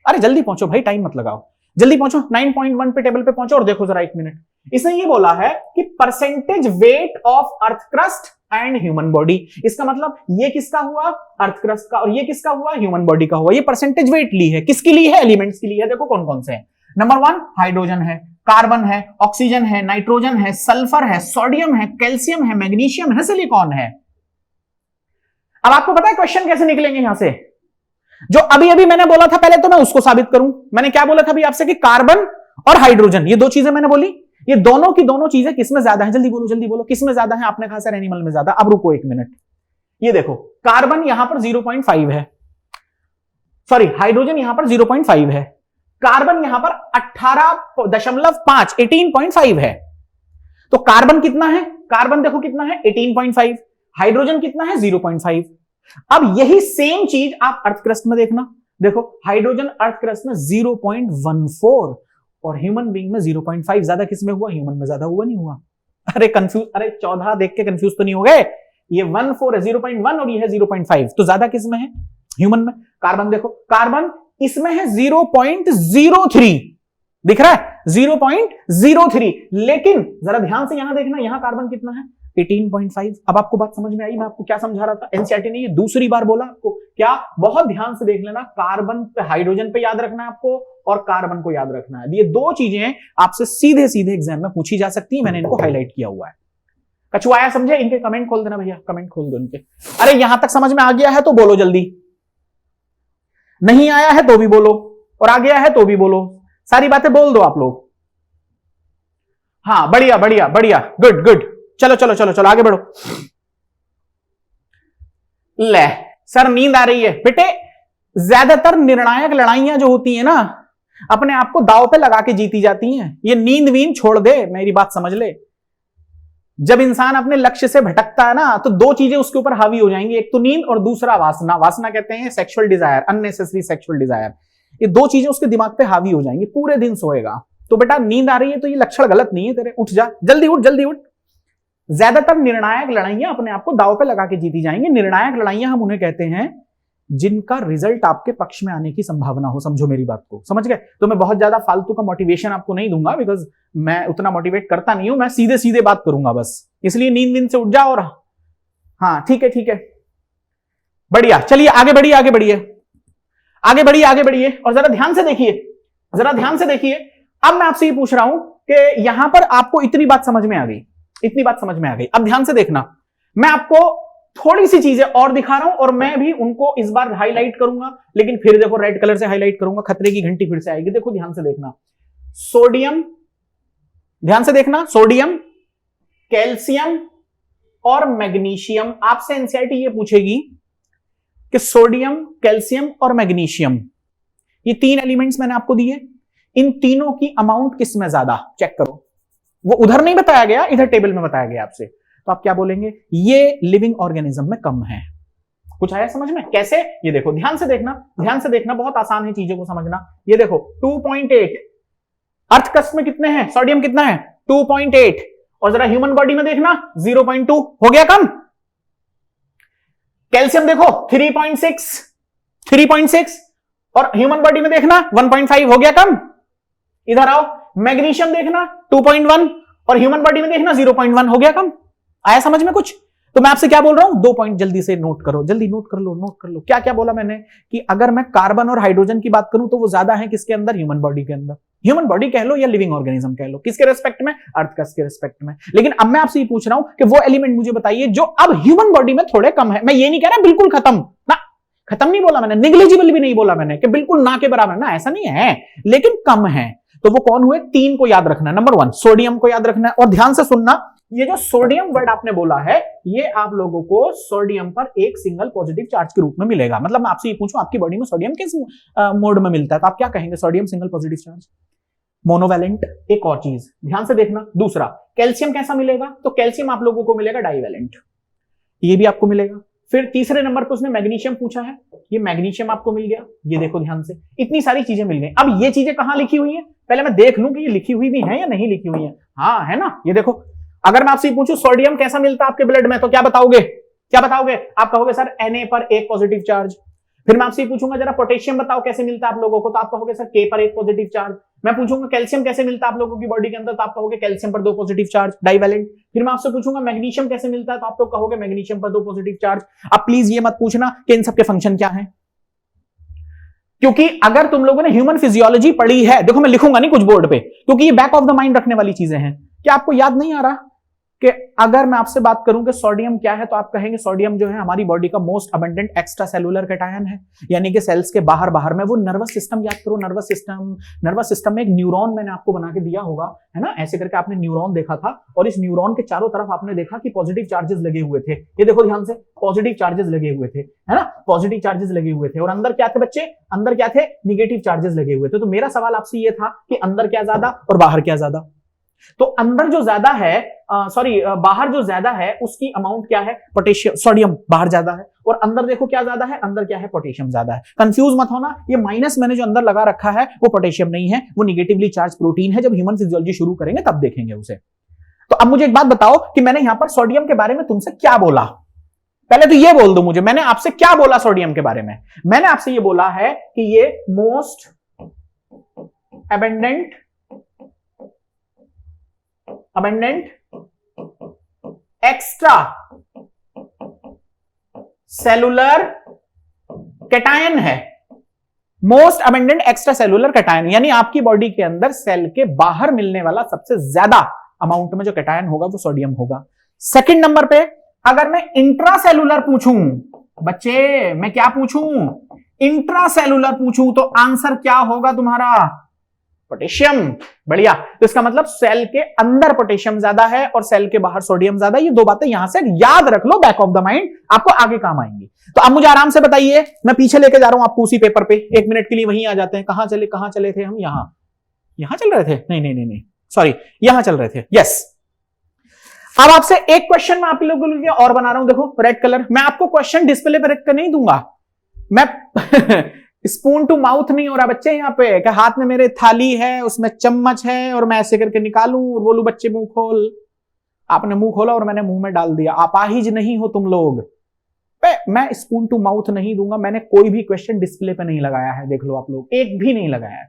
अरे जल्दी पहुंचो भाई, टाइम मत लगाओ, जल्दी पहुंचो 9.1 पे, टेबल पे पहुंचो और देखो जरा 1 मिनट। इसने ये बोला है कि percentage weight of earth crust and human body, इसका मतलब ये किसका हुआ? अर्थ क्रस्ट का, और ये किसका हुआ? ह्यूमन बॉडी का हुआ। ये परसेंटेज वेट ली है, किसकी ली है? एलिमेंट्स की ली है। देखो कौन कौन से हैं, नंबर 1 हाइड्रोजन है, कार्बन है, ऑक्सीजन है, नाइट्रोजन है, सल्फर है, सोडियम है, कैल्शियम है, मैग्नीशियम है, सिलिकॉन है। अब आपको पता है क्वेश्चन कैसे निकलेंगे यहां से? जो अभी अभी मैंने बोला था पहले तो मैं उसको साबित करूं। मैंने क्या बोला था अभी आपसे कि कार्बन और हाइड्रोजन, ये दो चीजें मैंने बोली, ये दोनों की दोनों चीजें किसमें ज्यादा है? जल्दी बोलो किसमें ज्यादा है? आपने कहा सर एनिमल में ज्यादा। अब रुको 1 मिनट, ये देखो कार्बन यहां पर 0.5 है, सॉरी हाइड्रोजन यहां पर 0.5 है, कार्बन यहां पर 18.5 18.5 है। तो कार्बन कितना है? कार्बन देखो कितना है 18.5, हाइड्रोजन कितना है 0.5। अब यही सेम चीज आप अर्थ क्रस्ट में देखना, देखो हाइड्रोजन अर्थ क्रस्ट में 0.14 और ह्यूमन बीइंग में 0.5। ज्यादा किसमें हुआ? ह्यूमन में ज्यादा हुआ, नहीं हुआ? अरे कंफ्यूज, अरे 14 देख के कंफ्यूज तो नहीं हो गए? ये 14 है 0.1 और ये है 0.5, तो ज्यादा किसमें है? ह्यूमन में। कार्बन देखो, कार्बन इसमें है 0.03, दिख रहा है 0.03, लेकिन जरा ध्यान से यहां देखना, यहां कार्बन कितना है 18.5। अब आपको बात समझ में आई? मैं आपको क्या समझा रहा था? एनसीईआरटी ने ये दूसरी बार बोला आपको क्या? बहुत ध्यान से देख लेना, कार्बन पे हाइड्रोजन पे याद रखना है आपको और कार्बन को याद रखना है। ये दो चीजें आपसे सीधे सीधे एग्जाम में पूछी जा सकती है, मैंने इनको हाईलाइट किया हुआ है। कछुआया समझे? इनके कमेंट खोल देना भैया, कमेंट खोल दो इनके। अरे यहां तक समझ में आ गया है तो बोलो जल्दी, नहीं आया है तो भी बोलो, और आ गया है तो भी बोलो, सारी बातें बोल दो आप लोग। हाँ बढ़िया बढ़िया बढ़िया, गुड गुड, चलो चलो चलो चलो आगे बढ़ो। ले सर नींद आ रही है बेटे, ज्यादातर निर्णायक लड़ाइयां जो होती है ना, अपने आप को दांव पे लगा के जीती जाती हैं। ये नींद वींद छोड़ दे, मेरी बात समझ ले। जब इंसान अपने लक्ष्य से भटकता है ना, तो दो चीजें उसके ऊपर हावी हो जाएंगी, एक तो नींद और दूसरा वासना। वासना कहते हैं sexual desire, unnecessary sexual desire. ये दो चीजें उसके दिमाग पे हावी हो जाएंगी, पूरे दिन सोएगा। तो बेटा नींद आ रही है तो ये लक्षण गलत नहीं है तेरे, उठ जा, जल्दी उठ जल्दी उठ। ज्यादातर निर्णायक लड़ाइयां अपने आप को दांव पे लगा के जीती जाएंगी। निर्णायक लड़ाइयां हम उन्हें कहते हैं जिनका रिजल्ट आपके पक्ष में आने की संभावना हो। समझो मेरी बात को, समझ गए? तो मैं बहुत ज्यादा फालतू का मोटिवेशन आपको नहीं दूंगा, बिकॉज मैं उतना मोटिवेट करता नहीं हूं, मैं सीधे सीधे बात करूंगा बस। इसलिए नींद से उठ जाओ। और हाँ ठीक है बढ़िया, चलिए आगे बढ़िए आगे बढ़िए आगे बढ़िए आगे बढ़िए। और जरा ध्यान से देखिए, जरा ध्यान से देखिए। अब मैं आपसे ये पूछ रहा हूं कि यहां पर आपको इतनी बात समझ में आ गई, इतनी बात समझ में आ गई। अब ध्यान से देखना, मैं आपको थोड़ी सी चीजें और दिखा रहा हूं और मैं भी उनको इस बार हाईलाइट करूंगा, लेकिन फिर देखो रेड कलर से हाईलाइट करूंगा, खतरे की घंटी फिर से आएगी। देखो ध्यान से देखना, सोडियम, ध्यान से देखना, सोडियम, कैल्शियम और मैग्नीशियम। आपसे एनसीईआरटी ये पूछेगी कि सोडियम, कैल्शियम और मैग्नीशियम, ये तीन एलिमेंट्स मैंने आपको दिए, इन तीनों की अमाउंट किसमें ज्यादा? चेक करो। वो उधर नहीं बताया गया, इधर टेबल में बताया गया आपसे। तो आप क्या बोलेंगे? ये लिविंग ऑर्गेनिज्म में कम है। कुछ आया समझ में? कैसे? ये देखो ध्यान से देखना, ध्यान से देखना, बहुत आसान है चीजों को समझना। ये देखो 2.8, अर्थ कस्ट में कितने हैं? सोडियम कितना है? 2.8, और जरा ह्यूमन बॉडी में देखना 0.2, हो गया कम। कैल्शियम देखो 3.6, और ह्यूमन बॉडी में देखना 1.5, हो गया कम। इधर आओ, मैग्नीशियम देखना 2.1 और ह्यूमन बॉडी में देखना 0.1, हो गया कम। आया समझ में कुछ? तो मैं आपसे क्या बोल रहा हूं, 2 पॉइंट जल्दी से नोट करो, जल्दी नोट कर लो, नोट कर लो। क्या क्या बोला मैंने? कि अगर मैं कार्बन और हाइड्रोजन की बात करूं तो वो ज्यादा है किसके अंदर? ह्यूमन बॉडी के अंदर। ह्यूमन बॉडी कह लो या लिविंग ऑर्गेनिज्म कह लो, किसके रेस्पेक्ट में? अर्थ कस्ट के रेस्पेक्ट में। लेकिन अब मैं आपसे ये पूछ रहा हूं कि वो एलिमेंट मुझे बताइए जो अब ह्यूमन बॉडी में थोड़े कम है। मैं ये नहीं कह रहा बिल्कुल खत्म ना, खत्म नहीं बोला मैंने, निग्लिजिबल भी नहीं बोला मैंने कि बिल्कुल ना के बराबर ना, ऐसा नहीं है, लेकिन कम है। तो वो कौन हुए? 3 को याद रखना है। नंबर 1 सोडियम को याद रखना है, और ध्यान से सुनना, ये जो सोडियम वर्ड आपने बोला है, ये आप लोगों को सोडियम पर एक सिंगल पॉजिटिव चार्ज के रूप में मिलेगा। मतलब मैं आपसे ये पूछूं आपकी बॉडी में सोडियम किस मोड में मिलता है, तो आप क्या कहेंगे? Sodium single positive charge, monovalent. एक और चीज ध्यान से देखना, दूसरा कैल्शियम कैसा मिलेगा? तो कैल्शियम आप लोगों को मिलेगा डाइवैलेंट, ये भी आपको मिलेगा। फिर तीसरे नंबर पर उसने मैग्नीशियम पूछा है, ये मैग्नीशियम आपको मिल गया। ये देखो ध्यान से, इतनी सारी चीजें मिल गई। अब ये चीजें कहां लिखी हुई है? पहले मैं देख लूं कि ये लिखी हुई भी है या नहीं लिखी हुई है। हाँ है ना, ये देखो। अगर मैं आपसे पूछूं सोडियम कैसा मिलता है आपके ब्लड में, तो क्या बताओगे? क्या बताओगे? आप कहोगे सर Na पर एक पॉजिटिव चार्ज। फिर मैं आपसे पूछूंगा जरा पोटेशियम बताओ कैसे मिलता है आप लोगों को, तो आप कहोगे सर K पर एक पॉजिटिव चार्ज। मैं पूछूंगा कैल्शियम कैसे मिलता है आप लोगों की बॉडी के अंदर, तो आप कहोगे कैल्शियम पर 2 पॉजिटिव चार्ज, डाइवैलेंट। फिर मैं आपसे पूछूंगा मैग्नीशियम कैसे मिलता है, तो आप लोग कहोगे मैग्नीशियम पर 2 पॉजिटिव चार्ज। अब प्लीज ये मत पूछना कि इन सबके फंक्शन क्या है। क्योंकि अगर तुम लोगों ने ह्यूमन फिजियोलॉजी पढ़ी है, देखो मैं लिखूंगा नहीं कुछ बोर्ड पे, क्योंकि ये बैक ऑफ द माइंड रखने वाली चीजें हैं। क्या आपको याद नहीं आ रहा कि अगर मैं आपसे बात करूं कि सोडियम क्या है, तो आप कहेंगे सोडियम जो है हमारी बॉडी का most abundant extracellular cation है, यानी कि सेल्स के बाहर बाहर में। वो नर्वस सिस्टम याद करो, नर्वस सिस्टम में एक न्यूरॉन मैंने आपको बना के दिया होगा, है ना, ऐसे करके आपने न्यूरॉन देखा था, और इस न्यूरॉन के चारों तरफ आपने देखा कि पॉजिटिव चार्जेस लगे हुए थे। ये देखो ध्यान से, पॉजिटिव चार्जेस लगे हुए थे, है ना, पॉजिटिव चार्जेस लगे हुए थे। और अंदर क्या थे बच्चे, अंदर क्या थे, निगेटिव चार्जेस लगे हुए थे। तो मेरा सवाल आपसे ये था कि अंदर क्या ज्यादा और बाहर क्या ज्यादा। तो अंदर जो ज्यादा है, बाहर जो ज्यादा है उसकी अमाउंट क्या है, पोटेशियम, सोडियम बाहर ज्यादा है, और अंदर देखो क्या ज्यादा है, अंदर क्या है, पोटेशियम ज्यादा है। कंफ्यूज मत होना, ये माइनस मैंने जो अंदर लगा रखा है वो पोटेशियम नहीं है, वो निगेटिवली चार्ज प्रोटीन है। जब ह्यूमन फिजियोलॉजी शुरू करेंगे तब देखेंगे उसे। तो अब मुझे एक बात बताओ कि मैंने यहां पर सोडियम के बारे में तुमसे क्या बोला। पहले तो ये बोल दो मुझे, मैंने आपसे क्या बोला सोडियम के बारे में। मैंने आपसे ये बोला है कि ये most abundant extracellular cation है। Most abundant extracellular cation, यानी आपकी बॉडी के अंदर सेल के बाहर मिलने वाला सबसे ज्यादा अमाउंट में जो कैटायन होगा वो सोडियम होगा। सेकंड नंबर पे अगर मैं इंट्रासेलुलर पूछूं, बच्चे मैं क्या पूछूं, इंट्रासेलुलर पूछूं, तो आंसर क्या होगा तुम्हारा, पोटेशियम। बढ़िया। तो इसका मतलब सेल के अंदर पोटेशियम ज्यादा है और सेल के बाहर सोडियम ज्यादा है। ये दो बातें यहां से याद रख लो, बैक ऑफ द माइंड, आपको आगे काम आएंगी। तो अब मुझे आराम से बताइए, मैं पीछे लेके जा रहा हूं आपको उसी पेपर पे, एक मिनट के लिए वहीं आ जाते हैं। कहां चले थे हम, यहां चल रहे थे, नहीं सॉरी, यहां चल रहे थे, यस। अब आपसे एक क्वेश्चन मैं आप लोगों के लिए और बना रहा हूं, देखो रेड कलर। मैं आपको क्वेश्चन डिस्प्ले पर रख कर नहीं दूंगा, मैं स्पून टू माउथ नहीं हो रहा बच्चे यहाँ पे, कि हाथ में मेरे थाली है, उसमें चम्मच है और मैं ऐसे करके निकालूं और बोलूं बच्चे मुंह खोल। आपने मुंह खोला और मैंने मुंह में डाल दिया। अपाहिज नहीं हो तुम लोग। मैं स्पून टू माउथ नहीं दूंगा। मैंने कोई भी क्वेश्चन डिस्प्ले पे नहीं लगाया है, देख लो आप लोग, एक भी नहीं लगाया है।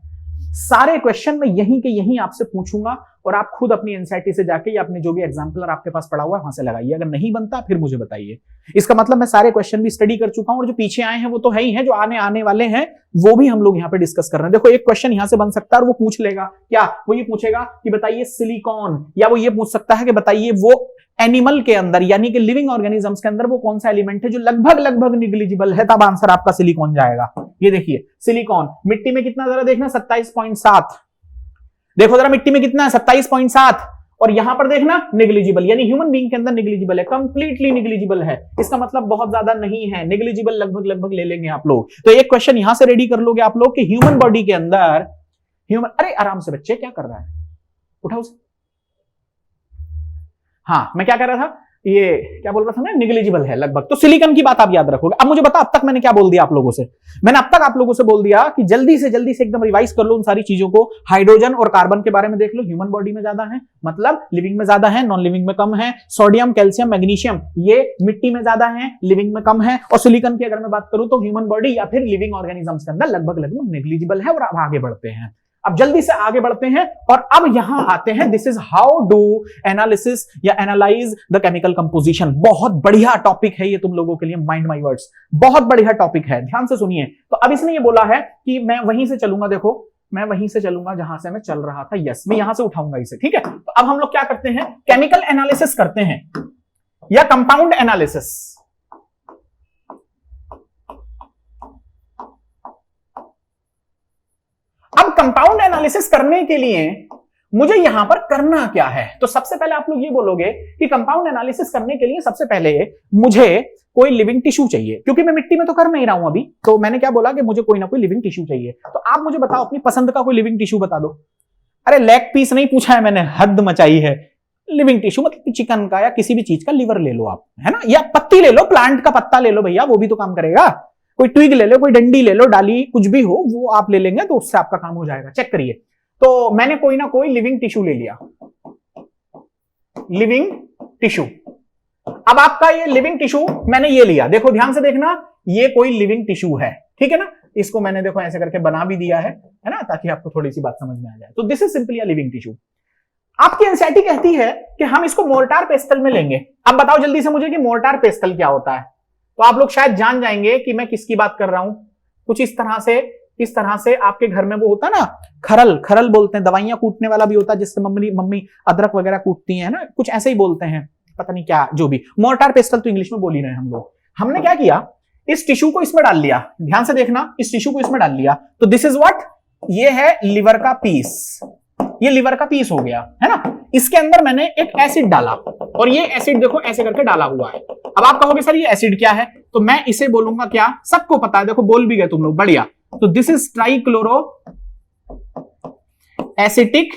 सारे क्वेश्चन मैं यहीं के यहीं आपसे पूछूंगा और आप खुद अपनी एनसीईआरटी से जाके या अपने जो भी एग्जाम्पलर आपके पास पड़ा हुआ है वहां से लगाइए। अगर नहीं बनता फिर मुझे बताइए। इसका मतलब मैं सारे क्वेश्चन भी स्टडी कर चुका हूं और जो पीछे आए हैं वो तो है ही है, जो आने वाले हैं वो भी हम लोग यहाँ पे डिस्कस कर रहे हैं। देखो एक क्वेश्चन यहां से बन सकता है और वो पूछ लेगा क्या, वो ये पूछेगा कि बताइए सिलिकॉन, या वो ये पूछ सकता है कि बताइए वो एनिमल के अंदर यानी कि लिविंग ऑर्गेनिजम्स के अंदर वो कौन सा एलिमेंट है जो लगभग निग्लिजिबल है, तब आंसर आपका सिलिकॉन जाएगा। ये देखिए सिलिकॉन मिट्टी में कितना, जरा देखना 27.7, देखो जरा मिट्टी में कितना है 27.7, और यहां पर देखना निग्लिजिबल, यानी ह्यूमन बीइंग के अंदर निग्लिजिबल है, कंप्लीटली निग्लिजिबल है। इसका मतलब बहुत ज्यादा नहीं है, निग्लिजिबल लगभग ले लेंगे आप लोग। तो एक क्वेश्चन यहां से रेडी कर लोगे आप लोग कि ह्यूमन बॉडी के अंदर अरे आराम से बच्चे, क्या कर रहा है, उठाओ से। हाँ मैं क्या कर रहा था, ये क्या बोल रहा था मैं, निग्लिजिबल है लगभग। तो सिलिकॉन की बात आप याद रखोगे। अब मुझे बता अब तक मैंने क्या बोल दिया आप लोगों से। मैंने अब तक आप लोगों से बोल दिया कि जल्दी से एकदम रिवाइज कर लो उन सारी चीजों को। हाइड्रोजन और कार्बन के बारे में देख लो, ह्यूमन बॉडी में ज्यादा है, मतलब लिविंग में ज्यादा है, नॉन लिविंग में कम है। सोडियम, कैल्शियम, मैग्नीशियम ये मिट्टी में ज्यादा है, लिविंग में कम है। और सिलिकॉन की अगर मैं बात करूं तो ह्यूमन बॉडी या फिर लिविंग ऑर्गेनिजम्स के अंदर लगभग निग्लिजिबल है। और अब आगे बढ़ते हैं, अब जल्दी से आगे बढ़ते हैं और अब यहां आते हैं, this is how do analysis या एनालाइज द केमिकल कंपोजिशन। बहुत बढ़िया टॉपिक है ये तुम लोगों के लिए, माइंड माय वर्ड्स, बहुत बढ़िया टॉपिक है, ध्यान से सुनिए। तो अब इसने ये बोला है कि मैं वहीं से चलूंगा, देखो मैं वहीं से चलूंगा जहां से मैं चल रहा था, यस मैं यहां से उठाऊंगा इसे, ठीक है। तो अब हम लोग क्या करते हैं, केमिकल एनालिसिस करते हैं या कंपाउंड एनालिसिस। अब कंपाउंड एनालिसिस करने के लिए मुझे यहां पर करना क्या है, तो सबसे पहले आप लोग ये बोलोगे कि कंपाउंड एनालिसिस करने के लिए सबसे पहले मुझे कोई लिविंग टिश्यू चाहिए, क्योंकि मैं मिट्टी में तो कर नहीं रहा हूं अभी। तो मैंने क्या बोला कि मुझे कोई ना कोई लिविंग टिश्यू चाहिए। तो आप मुझे बताओ अपनी पसंद का कोई लिविंग टिश्यू बता दो। अरे लेग पीस नहीं पूछा है मैंने, हद मचाई है। लिविंग टिश्यू मतलब चिकन का या किसी भी चीज का लिवर ले लो आप, है ना, या पत्ती ले लो, प्लांट का पत्ता ले लो भैया, वो भी तो काम करेगा। कोई ट्विग ले लो, कोई डंडी ले लो, डाली कुछ भी हो वो आप ले लेंगे तो उससे आपका काम हो जाएगा। चेक करिए, तो मैंने कोई ना कोई लिविंग टिश्यू ले लिया, लिविंग टिश्यू। अब आपका ये लिविंग टिश्यू मैंने ये लिया, देखो ध्यान से देखना, ये कोई लिविंग टिश्यू है, ठीक है ना। इसको मैंने देखो ऐसे करके बना भी दिया है ना, ताकि आपको थोड़ी सी बात समझ में आ जाए। तो this is simply a living tissue. आपकी एनसीईआरटी कहती है कि हम इसको मोर्टार पेस्टल में लेंगे। अब बताओ जल्दी से मुझे कि मोर्टार पेस्टल क्या होता है। तो आप लोग शायद जान जाएंगे कि मैं किसकी बात कर रहा हूं, कुछ इस तरह से किस तरह से आपके घर में वो होता है ना, खरल, खरल बोलते हैं, दवाइयां कूटने वाला भी होता है जिससे मम्मी अदरक वगैरह कूटती है ना, कुछ ऐसे ही बोलते हैं, पता नहीं क्या, जो भी, मोर्टार पेस्टल तो इंग्लिश में बोल ही रहे हैं हम लोग। हमने क्या किया, इस टिश्यू को इसमें डाल लिया, ध्यान से देखना, इस टिश्यू को इसमें डाल लिया, तो दिस इज व्हाट, ये है लिवर का पीस, ये लिवर का पीस हो गया, है ना। इसके अंदर मैंने एक एसिड डाला, और ये एसिड देखो ऐसे करके डाला हुआ है। अब आप कहोगे सर ये एसिड क्या है, तो मैं इसे बोलूंगा क्या, सबको पता है, देखो बोल भी गए तुम लोग, बढ़िया। तो this is trichloro acetic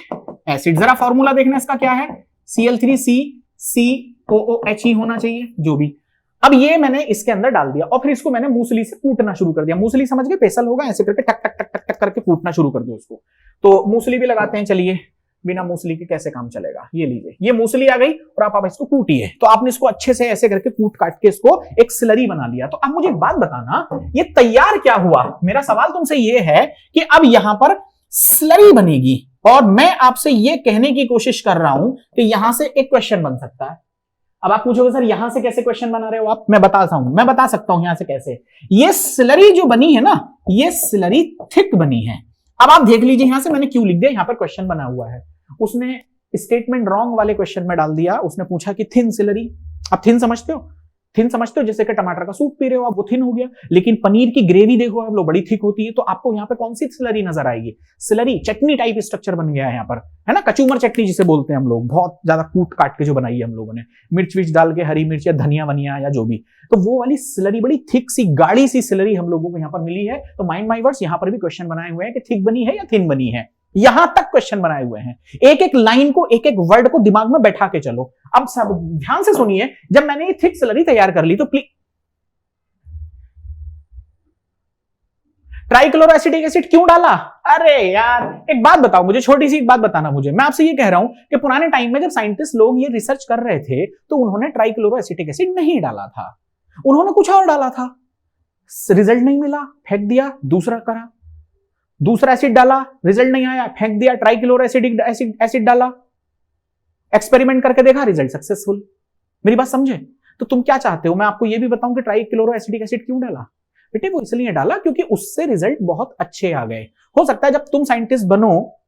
acid. जरा फॉर्मूला देखना इसका क्या है, Cl3CCOOH ही होना चाहिए, जो भी। अब ये मैंने इसके अंदर डाल दिया, और फिर इसको मैंने मूसली से कूटना शुरू कर दिया। मूसली समझ गए, पेसल होगा, ऐसे करके टक टक टक टक टक करके कूटना शुरू कर दो इसको। तो मूसली भी लगाते हैं, चलिए, बिना मूसली के कैसे काम चलेगा। ये लीजिए, ये मूसली आ गई, और आप इसको कूटिए। तो आपने इसको अच्छे से ऐसे करके कूट काट के इसको एक स्लरी बना लिया। तो अब मुझे एक बात बताना, ये तैयार क्या हुआ। मेरा सवाल तुमसे ये है कि अब यहां पर स्लरी बनेगी, और मैं आपसे ये कहने की कोशिश कर रहा हूं कि यहां से एक क्वेश्चन बन सकता है। अब आप पूछोगे सर यहां से कैसे क्वेश्चन बना रहे हो आप, मैं बताता हूं, मैं बता सकता हूं यहां से कैसे। ये स्लरी जो बनी है ना, ये स्लरी थिक बनी है। अब आप देख लीजिए, यहां से मैंने क्यों लिख दिया, यहां पर क्वेश्चन बना हुआ है, उसने स्टेटमेंट रॉन्ग वाले क्वेश्चन में डाल दिया। उसने पूछा कि थिन स्लरी। अब थिन समझते हो, थिन समझते हो, जैसे कि टमाटर का सूप पी रहे हो आप, वो थिन हो गया। लेकिन पनीर की ग्रेवी देखो आप लोग, बड़ी थिक होती है। तो आपको यहाँ पे कौन सी स्लरी नजर आएगी, स्लरी, चटनी टाइप स्ट्रक्चर बन गया है यहाँ पर, है ना, कचूमर चटनी जिसे बोलते हैं हम लोग, बहुत ज्यादा कूट काट के जो बनाई है हम लोगों ने, मिर्च विर्च डाल के, हरी मिर्च या धनिया वनिया या जो भी। तो वो वाली स्लरी, बड़ी थिक सी गाढ़ी सी स्लरी हम लोगों को यहाँ पर मिली है। तो माइंड माय वर्ड्स, यहाँ पर भी क्वेश्चन बनाए हुए हैं कि थिक बनी है या थिन बनी है, यहां तक क्वेश्चन बनाए हुए हैं। एक एक लाइन को, एक एक वर्ड को दिमाग में बैठा के चलो। अब सब ध्यान से सुनिए, जब मैंने ये थिक स्लरी तैयार कर ली, तो ट्राइक्लोरोएसिटिक एसिड क्यों डाला। अरे यार एक बात बताओ मुझे, छोटी सी एक बात बताना मुझे। मैं आपसे ये कह रहा हूं कि पुराने टाइम में जब साइंटिस्ट लोग ये रिसर्च कर रहे थे, तो उन्होंने ट्राइक्लोरोएसिटिक एसिड नहीं डाला था, उन्होंने कुछ और डाला था। रिजल्ट नहीं मिला, फेंक दिया, दूसरा करा, दूसरा एसिड डाला, रिजल्ट नहीं आया, फेंक दिया, ट्राइक्लोरोएसिटिक एसिड डाला, एक्सपेरिमेंट करके देखा, रिजल्ट सक्सेसफुल। मेरी बात समझे। तो तुम क्या चाहते हो, मैं आपको यह भी बताऊं कि ट्राइक्लोरोएसिटिक एसिड क्यों डाला। बेटे वो इसलिए डाला क्योंकि उससे रिजल्ट बहुत अच्छे आ गए। हो सकता है जब तुम साइंटिस्ट बनो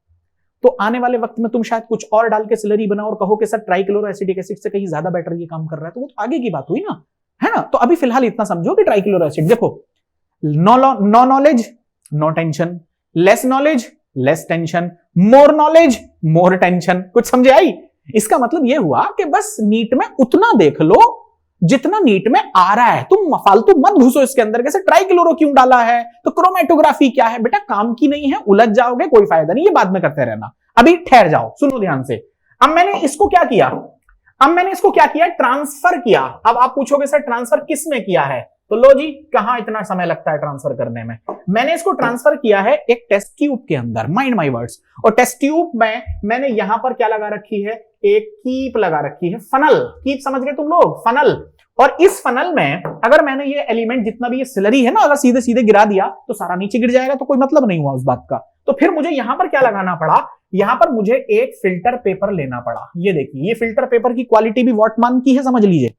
तो आने वाले वक्त में तुम शायद कुछ और डाल के स्लरी बनाओ और कहो कि सर ट्राइक्लोरोएसिटिक एसिड से कहीं ज्यादा बेटर ये काम कर रहा है, तो वो तो आगे की बात हुई ना, है ना। तो अभी फिलहाल इतना समझो कि ट्राइक्लोरोएसिड, देखो, no knowledge no tension, less knowledge less tension, more knowledge more tension. कुछ समझे आई। इसका मतलब यह हुआ कि बस नीट में उतना देख लो जितना नीट में आ रहा है, तुम फालतू मत घुसो इसके अंदर। कैसे ट्राइक्लोरो क्यों डाला है, तो क्रोमेटोग्राफी क्या है, बेटा काम की नहीं है, उलझ जाओगे, कोई फायदा नहीं, ये बाद में करते रहना। अभी ठहर जाओ, सुनो ध्यान से। अब मैंने इसको क्या किया, ट्रांसफर किया। अब आप पूछोगे सर ट्रांसफर किस में किया है, तो लो जी, कहां इतना समय लगता है ट्रांसफर करने में। मैंने इसको ट्रांसफर किया है एक टेस्ट ट्यूब के अंदर, माइंड माय वर्ड्स। और टेस्ट ट्यूब में मैंने यहां पर क्या लगा रखी है, एक कीप लगा रखी है, फनल। कीप समझ गए तुम लोग, फनल। और इस फनल में अगर मैंने ये एलिमेंट जितना भी ये स्लरी है ना, अगर सीधे सीधे गिरा दिया तो सारा नीचे गिर जाएगा, तो कोई मतलब नहीं हुआ उस बात का। तो फिर मुझे यहां पर क्या लगाना पड़ा, यहां पर मुझे एक फिल्टर पेपर लेना पड़ा। ये देखिए, ये फिल्टर पेपर की क्वालिटी भी वॉटमान की है, समझ लीजिए।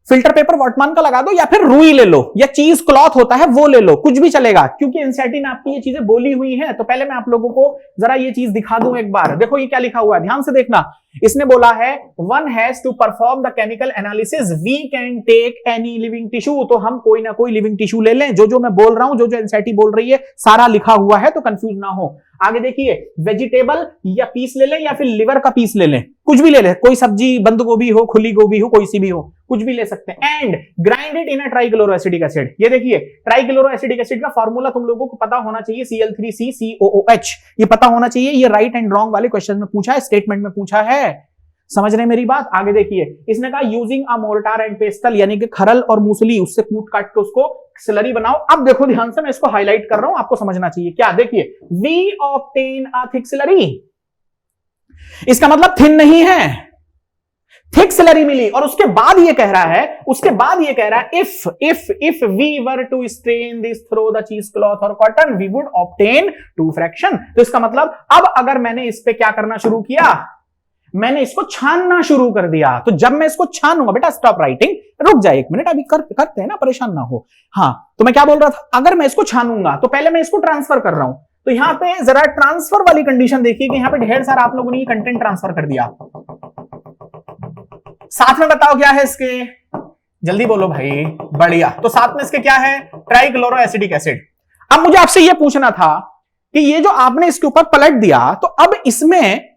फिल्टर पेपर वॉटमान का लगा दो, या फिर रुई ले लो, या चीज क्लॉथ होता है वो ले लो, कुछ भी चलेगा, क्योंकि एनसीईआरटी ने आपकी ये चीजें बोली हुई हैं। तो पहले मैं आप लोगों को जरा ये चीज दिखा दूं एक बार। देखो ये क्या लिखा हुआ है, ध्यान से देखना। इसने बोला है one has to perform the chemical analysis, we can take any living tissue. तो हम कोई ना कोई लिविंग टिश्यू ले लें। जो मैं बोल रहा हूं, जो एनसीईआरटी बोल रही है, सारा लिखा हुआ है, तो कंफ्यूज ना हो। आगे देखिए, वेजिटेबल या पीस ले लें, या फिर लिवर का पीस ले लें, कुछ भी ले लें, कोई सब्जी, बंद गोभी हो, खुली गोभी हो, कोई सी भी हो, कुछ भी ले सकते हैं। And grind it in a trichloroacetic acid. ये देखिए, ट्राइक्लोरोएसिटिक एसिड का फॉर्मूला तुम लोगों को पता होना चाहिए, Cl3CCOOH। ये पता होना चाहिए, ये राइट एंड रॉन्ग वाले क्वेश्चन में पूछा है, स्टेटमेंट में पूछा है। समझ रहे मेरी बात। आगे देखिए, इसने कहा using a mortar and pastel, यानी कि खरल और मूसली, उससे कूट काट के उसको स्लरी बनाओ। अब देखो ध्यान से, मैं इसको हाईलाइट कर रहा हूं, आपको समझना चाहिए क्या। देखिए, we obtain a thick slurry, इसका मतलब थिन नहीं है, थिक स्लरी मिली। और उसके बाद ये कह रहा है, if we were to strain this through the cheesecloth और cotton, we would obtain 2 fraction. तो इसका मतलब अब अगर मैंने इस पे क्या करना शुरू किया, मैंने इसको छानना शुरू कर दिया। तो जब मैं इसको छानूंगा, बेटा स्टॉप राइटिंग, रुक जाए एक मिनट, अभी करते हैं ना, परेशान ना हो। हाँ, तो मैं क्या बोल रहा था, अगर मैं इसको छानूंगा तो पहले मैं इसको ट्रांसफर कर रहा हूं। तो यहां पे जरा ट्रांसफर वाली कंडीशन देखिए कि यहां पे ढेर सारा आप लोगों ने ये कंटेंट ट्रांसफर कर दिया। साथ में बताओ क्या है इसके, जल्दी बोलो भाई। बढ़िया, तो साथ में इसके क्या है, ट्राइक्लोरो एसिडिक एसिड। अब मुझे आपसे यह पूछना था कि ये जो आपने इसके ऊपर पलट दिया, तो अब इसमें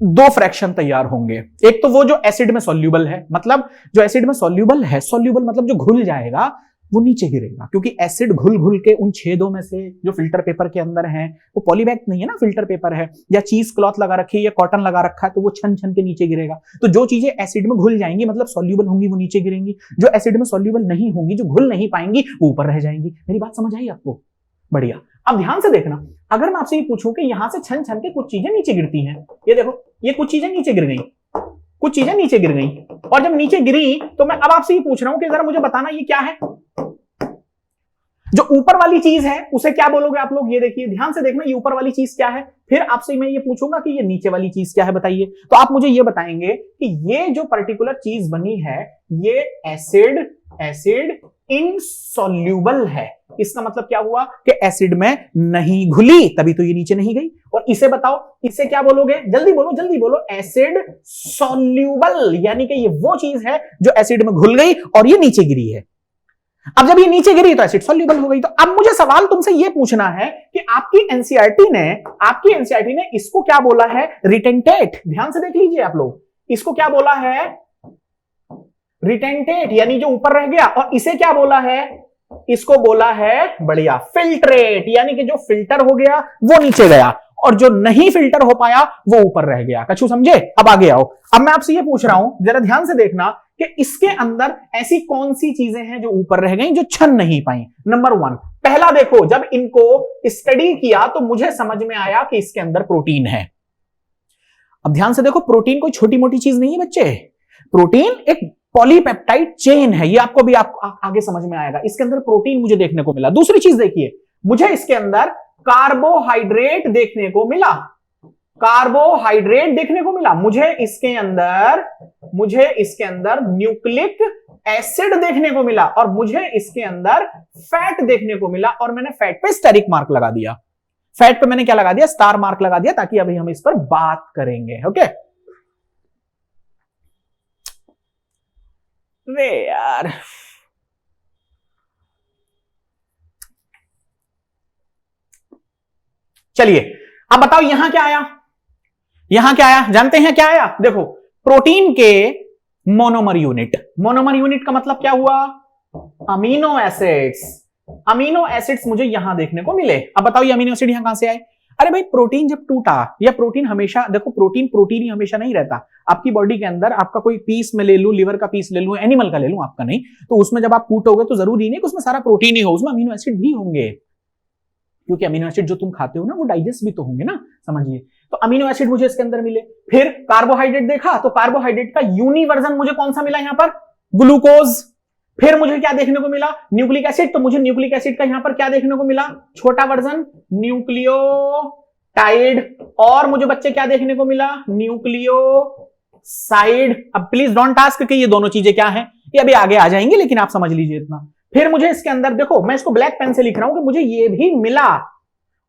दो फ्रैक्शन तैयार होंगे। एक तो वो जो एसिड में सॉल्यूबल है, मतलब जो एसिड में सॉल्यूबल है, सॉल्यूबल मतलब जो घुल जाएगा, वो नीचे गिरेगा, क्योंकि एसिड घुल घुल के उन छेदों में से जो फिल्टर पेपर के अंदर है, वो पॉलीबैग नहीं है ना, फिल्टर पेपर है, या चीज क्लॉथ लगा रखी है या कॉटन लगा रखा है, तो वो छन छन के नीचे गिरेगा। तो जो चीजें एसिड में घुल जाएंगी, मतलब सॉल्यूबल होंगी, वो नीचे गिरेंगी। जो एसिड में सॉल्यूबल नहीं होंगी, जो घुल नहीं पाएंगी, वो ऊपर रह जाएंगी। मेरी बात समझ आई आपको? बढ़िया। अब ध्यान से देखना, अगर मैं आपसे ये पूछूं कि यहां से छन छन के कुछ चीजें नीचे गिरती हैं, ये देखो, ये कुछ चीजें नीचे गिर गई, कुछ चीजें नीचे गिर गई, और जब नीचे गिरी तो मैं अब आपसे ये पूछ रहा हूं कि जरा मुझे बताना ये क्या है। जो ऊपर वाली चीज है उसे क्या बोलोगे आप लोग? ये देखिए, ध्यान से देखना, ये ऊपर वाली चीज क्या है। फिर आपसे मैं ये पूछूंगा कि ये नीचे वाली चीज क्या है, बताइए। तो आप मुझे ये बताएंगे कि ये जो पर्टिकुलर चीज बनी है, ये एसिड इनसॉल्यूबल है। इसका मतलब क्या हुआ कि एसिड में नहीं घुली, तभी तो ये नीचे नहीं गई। और इसे बताओ, इसे क्या बोलोगे? जल्दी बोलो, जल्दी बोलो। एसिड सॉल्यूबल, यानी कि ये वो चीज है जो एसिड में घुल गई और ये नीचे गिरी है। अब जब ये नीचे गिरी तो एसिड सॉल्यूबल हो गई। तो अब मुझे सवाल तुमसे ये पूछना है कि आपकी एनसीईआरटी ने इसको क्या बोला है? रिटेंटेट। ध्यान से देख लीजिए आप लोग, इसको क्या बोला है? रिटेंटेट, यानी जो ऊपर रह गया। और इसे क्या बोला है? इसको बोला है, बढ़िया, फिल्ट्रेट, यानी कि जो फिल्टर हो गया वो नीचे गया और जो नहीं फिल्टर हो पाया वो ऊपर रह गया। कछु समझे? अब आगे आओ। अब मैं आपसे ये पूछ रहा हूं, जरा ध्यान से देखना कि इसके अंदर ऐसी कौन सी चीजें हैं जो ऊपर रह गई, जो छन नहीं पाई। नंबर 1, पहला देखो, जब इनको स्टडी किया तो मुझे समझ में आया कि इसके अंदर प्रोटीन है। अब ध्यान से देखो, प्रोटीन कोई छोटी मोटी चीज नहीं है बच्चे। प्रोटीन एक पॉलीपेप्टाइड चेन है, ये आपको भी आगे समझ में आएगा। इसके अंदर प्रोटीन मुझे देखने को मिला। दूसरी चीज देखिए, मुझे इसके अंदर कार्बोहाइड्रेट देखने को मिला, कार्बोहाइड्रेट देखने को मिला। मुझे इसके अंदर न्यूक्लिक एसिड देखने को मिला, और मुझे इसके अंदर फैट देखने को मिला। और मैंने फैट पे स्टेरिक मार्क लगा दिया। फैट पे मैंने क्या लगा दिया? स्टार मार्क लगा दिया, ताकि अभी हम इस पर बात करेंगे। ओके, रे यार, चलिए अब बताओ यहां क्या आया? यहां क्या आया जानते हैं? क्या आया? देखो, प्रोटीन के मोनोमर यूनिट। मोनोमर यूनिट का मतलब क्या हुआ? Amino acids. अमीनो एसिड्स मुझे यहां देखने को मिले। अब बताओ ये अमीनो एसिड यहां कहां से आए? अरे भाई, प्रोटीन जब टूटा, या प्रोटीन हमेशा, देखो प्रोटीन ही हमेशा नहीं रहता। आपकी बॉडी के अंदर आपका कोई पीस में ले लूं, लिवर का पीस ले लूं, एनिमल का ले लूं, आपका नहीं, तो उसमें जब आप कूटोगे तो जरूरी नहीं कि उसमें सारा प्रोटीन ही हो, उसमें अमीनो एसिड भी होंगे, क्योंकि अमीनो एसिड जो तुम खाते हो ना, वो डाइजेस्ट भी तो होंगे ना, समझिए। तो अमीनो एसिड मुझे इसके अंदर मिले। फिर कार्बोहाइड्रेट देखा, तो कार्बोहाइड्रेट का यूनि वर्जन मुझे कौन सा मिला? यहां पर ग्लूकोज। फिर मुझे क्या देखने को मिला? Nucleic acid. तो मुझे न्यूक्लिक एसिड का यहां पर क्या देखने को मिला? छोटा वर्जन, न्यूक्लियोटाइड। और मुझे बच्चे क्या देखने को मिला? न्यूक्लियोसाइड। अब प्लीज डोंट आस्क कि ये दोनों चीजें क्या हैं, ये अभी आगे आ जाएंगी, लेकिन आप समझ लीजिए इतना। फिर मुझे इसके अंदर, देखो मैं इसको ब्लैक पेन से लिख रहा हूं कि मुझे ये भी मिला,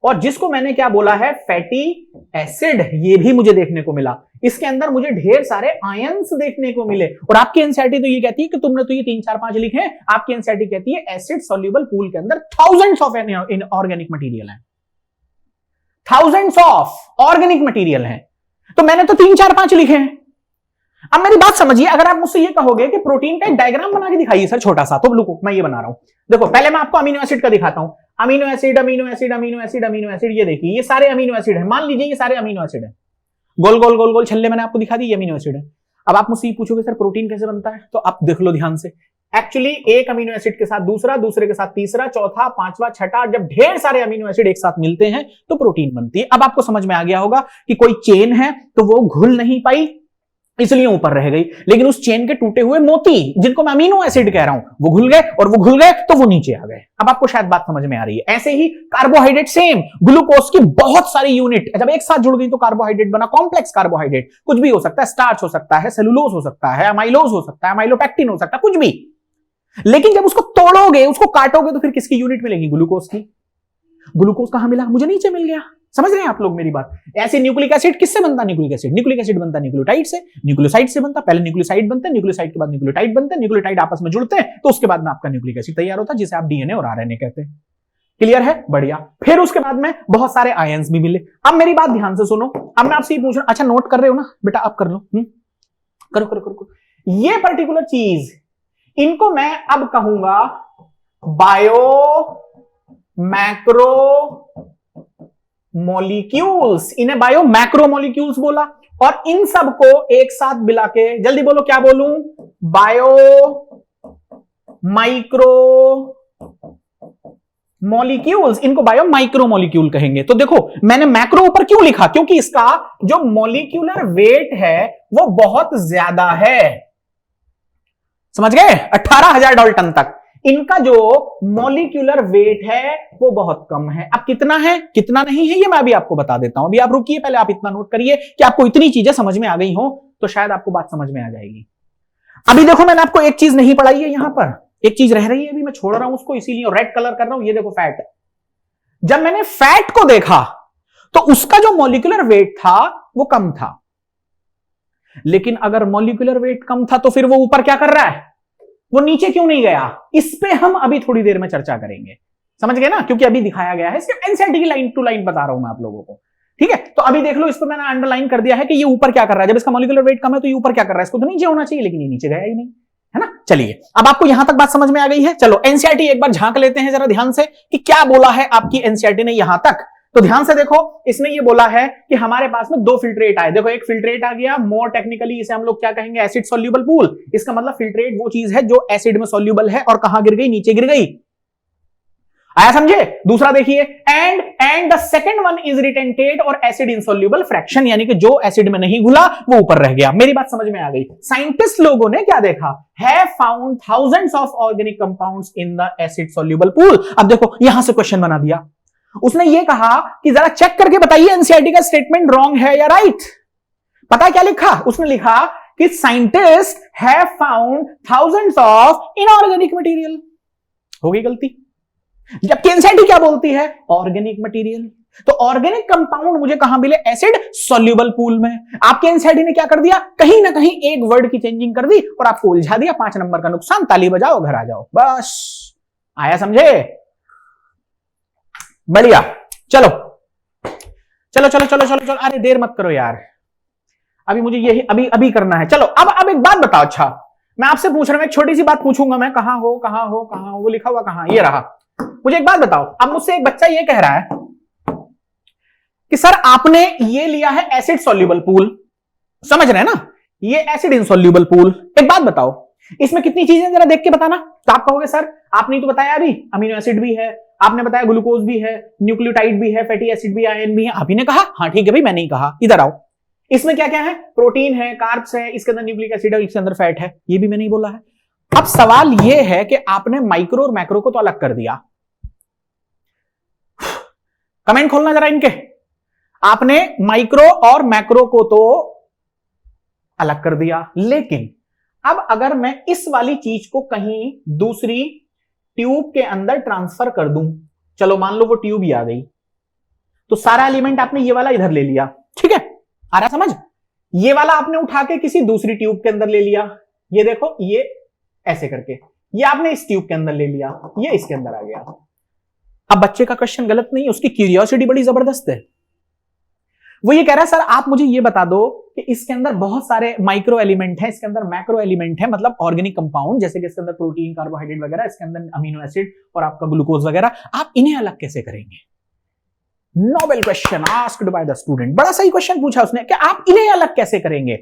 और जिसको मैंने क्या बोला है? फैटी एसिड, ये भी मुझे देखने को मिला। इसके अंदर मुझे ढेर सारे आयंस देखने को मिले। और आपकी एनसीईआरटी तो ये कहती है कि तुमने तो ये 3, 4, 5 लिखे हैं। आपकी एनसीईआरटी कहती है एसिड सॉल्युबल पूल के अंदर थाउजेंड्स ऑफ इनऑर्गेनिक मटेरियल है, थाउजेंड्स ऑफ ऑर्गेनिक मटेरियल है। तो मैंने तो 3, 4, 5 लिखे हैं। अब मेरी बात समझिए, अगर आप मुझसे ये कहोगे कि प्रोटीन का एक डायग्राम बना के दिखाइए सर छोटा सा, तो लुको मैं ये बना रहा हूं। देखो, पहले मैं आपको अमीनो एसिड का दिखाता हूं। Amino acid, amino acid, amino acid, amino acid, ये देखिए, ये सारे अमीनो एसिड है। मान लीजिए ये सारे अमीनो एसिड है, गोल गोल गोल गोल छल्ले मैंने आपको दिखा दी, ये अमीनो एसिड है। अब आप मुझसे पूछोगे सर प्रोटीन कैसे बनता है, तो आप देख लो ध्यान से। एक्चुअली एक अमीनो एसिड के साथ दूसरा, दूसरे के साथ तीसरा, चौथा, पांचवा, छठा, जब ढेर सारे अमीनो एसिड एक साथ मिलते हैं तो प्रोटीन बनती है। अब आपको समझ में आ गया होगा कि कोई चेन है तो वो घुल नहीं पाई, इसलिए ऊपर रह गई। लेकिन उस चेन के टूटे हुए मोती, जिनको मैं अमीनो एसिड कह रहा हूं, वो घुल गए, और वो घुल गए तो वो नीचे आ गए। अब आपको शायद बात समझ में आ रही है। ऐसे ही कार्बोहाइड्रेट सेम, ग्लूकोज की बहुत सारी यूनिट जब एक साथ जुड़ गई तो कार्बोहाइड्रेट बना। कॉम्प्लेक्स कार्बोहाइड्रेट कुछ भी हो सकता है, स्टार्च हो सकता है, सेलुलोज हो सकता है, अमाइलोज हो सकता है, अमाइलोपेक्टिन हो सकता है, कुछ भी। लेकिन जब उसको तोड़ोगे, उसको काटोगे, तो फिर किसकी यूनिट मिलेगी? ग्लूकोज की। ग्लूकोज कहां मिला? मुझे नीचे मिल गया। समझ रहे हैं आप लोग मेरी बात? ऐसे न्यूक्लिक एसिड किससे बनता? Nucleic acid. न्यूक्लिक एसिड बनता न्यूक्लियोटाइड से, न्यूक्लियोसाइड से बनता। पहले न्यूक्लियोसाइड बनते हैं, न्यूक्लियोसाइड के बाद न्यूक्लियोटाइड बनते हैं, न्यूक्लियोटाइड आपस में जुड़ते हैं, तो उसके बाद में आपका न्यूक्लिक एसिड तैयार होता है, जिसे आप डीएनए और आरएनए कहते हैं। क्लियर है? बढ़िया। फिर उसके बाद में बहुत सारे आयंस भी मिले। अब मेरी बात ध्यान से सुनो। अब मैं आपसे ये पूछ रहा हूं, अच्छा नोट कर रहे हो ना बेटा? आप कर लो। करो करो करो। ये पर्टिकुलर चीज, इनको मैं अब कहूंगा बायो मैक्रो मॉलिक्यूल्स। इन्हें बायो मैक्रो मॉलिक्यूल्स बोला। और इन सब को एक साथ मिला के, जल्दी बोलो क्या बोलूं? Bio micro molecules. इनको बायो माइक्रो मॉलिक्यूल कहेंगे। तो देखो मैंने मैक्रो ऊपर क्यों लिखा? क्योंकि इसका जो मॉलिक्यूलर वेट है वो बहुत ज्यादा है। समझ गए? 18,000 डाल्टन तक। इनका जो मॉलिक्यूलर वेट है वो बहुत कम है। अब कितना है कितना नहीं है ये मैं अभी आपको बता देता हूं। अभी आप रुकिए, पहले आप इतना नोट करिए कि आपको इतनी चीजें समझ में आ गई हो तो शायद आपको बात समझ में आ जाएगी। अभी देखो मैंने आपको एक चीज नहीं पढ़ाई है, यहां पर एक चीज रह रही है, अभी मैं छोड़ रहा हूं उसको, इसीलिए रेड कलर कर रहा हूं। ये देखो फैट। जब मैंने फैट को देखा तो उसका जो मॉलिक्यूलर वेट था वो कम था। लेकिन अगर मॉलिक्यूलर वेट कम था तो फिर वो ऊपर क्या कर रहा है? वो नीचे क्यों नहीं गया? इस पे हम अभी थोड़ी देर में चर्चा करेंगे। समझ गए ना? क्योंकि अभी दिखाया गया है, सिर्फ एनसीईआरटी की लाइन टू लाइन बता रहा हूं मैं आप लोगों को। ठीक है, तो अभी देख लो, इस पर मैंने अंडरलाइन कर दिया है कि ये ऊपर क्या कर रहा है। जब इसका मॉलिक्यूलर वेट कम है तो ये ऊपर क्या कर रहा है? इसको तो नीचे होना चाहिए, लेकिन ये नीचे गया ही नहीं, है ना। चलिए, अब आपको यहां तक बात समझ में आ गई है। चलो एनसीईआरटी एक बार झांक लेते हैं जरा ध्यान से कि क्या बोला है आपकी एनसीईआरटी ने यहां तक। तो ध्यान से देखो, इसने ये बोला है कि हमारे पास में दो फिल्ट्रेट आए। देखो एक फिल्ट्रेट आ गया, मोर टेक्निकली इसे हम लोग क्या कहेंगे? Acid soluble pool. इसका मतलब फिल्ट्रेट वो चीज है जो एसिड में सॉल्यूबल है और कहां गिर गई? नीचे गिर गई। आया समझे? दूसरा देखिए, and the second one is retained और एसिड इनसॉल्यूबल फ्रैक्शन, यानी कि जो एसिड में नहीं घुला वो ऊपर रह गया। मेरी बात समझ में आ गई? साइंटिस्ट लोगों ने क्या देखा? Have found thousands of organic compounds in the acid soluble pool. अब देखो यहां से क्वेश्चन बना दिया। उसने ये कहा कि जरा चेक करके बताइए एनसीईआरटी का स्टेटमेंट रॉन्ग है या राइट। पता है क्या लिखा? उसने लिखा कि scientist have found thousands of inorganic material. हो गई गलती। जबकि एनसीईआरटी क्या बोलती है? Organic material. तो ऑर्गेनिक कंपाउंड मुझे कहां मिले? एसिड सॉल्यूबल पूल में। आपके एनसीईआरटी ने क्या कर दिया? कहीं ना कहीं एक वर्ड की चेंजिंग कर दी और आपको उलझा दिया। 5 नंबर का नुकसान। ताली बजाओ, घर आ जाओ। बस आया समझे? बढ़िया। चलो चलो चलो चलो चलो चलो, अरे देर मत करो यार, अभी मुझे यही अभी करना है। चलो अब एक बात बताओ। अच्छा मैं आपसे पूछ रहा हूं, एक छोटी सी बात पूछूंगा मैं। कहां हो कहां हो कहां हो? वो लिखा हुआ कहां? ये रहा। मुझे एक बात बताओ। अब मुझसे एक बच्चा ये कह रहा है कि सर आपने ये लिया है एसिड सॉल्यूबल पूल, समझ रहे हैं ना, ये एसिड इनसॉल्यूबल पूल। एक बात बताओ, इसमें कितनी चीजें जरा देख के बताना। तो आप कहोगे सर आपने तो बताया अभी अमीनो एसिड भी है, आपने बताया ग्लूकोज भी है, न्यूक्लियोटाइड भी है, फैटी एसिड भी, आयन भी है। आप ही ने कहा। हाँ ठीक है भाई, मैंने ही कहा। इधर आओ, इसमें क्या क्या है? प्रोटीन है, कार्ब्स है, इसके अंदर न्यूक्लिक एसिड है, इसके अंदर फैट है। ये भी मैंने ही बोला है। अब सवाल यह है कि आपने माइक्रो और मैक्रो को तो अलग कर दिया। कमेंट खोलना जरा इनके। आपने माइक्रो और मैक्रो को तो अलग कर दिया, लेकिन अब अगर मैं इस वाली चीज को कहीं दूसरी ट्यूब के अंदर ट्रांसफर कर दूं, चलो मान लो वो ट्यूब ही आ गई, तो सारा एलिमेंट आपने ये वाला इधर ले लिया। ठीक है, आ रहा समझ? ये वाला आपने उठा के किसी दूसरी ट्यूब के अंदर ले लिया। ये देखो, ये ऐसे करके ये आपने इस ट्यूब के अंदर ले लिया, ये इसके अंदर आ गया। अब बच्चे का क्वेश्चन गलत नहीं है, उसकी क्यूरियोसिटी बड़ी जबरदस्त है। वो ये कह रहा है सर आप मुझे ये बता दो कि इसके अंदर बहुत सारे माइक्रो एलिमेंट हैं, इसके अंदर मैक्रो एलिमेंट है, मतलब ऑर्गेनिक कंपाउंड, जैसे कि इसके अंदर प्रोटीन, कार्बोहाइड्रेट वगैरह, इसके अंदर अमीनो एसिड और आपका ग्लूकोज वगैरह, आप इन्हें अलग कैसे करेंगे? Nobel question asked by the student. बड़ा सही क्वेश्चन पूछा उसने कि आप इन्हें अलग कैसे करेंगे।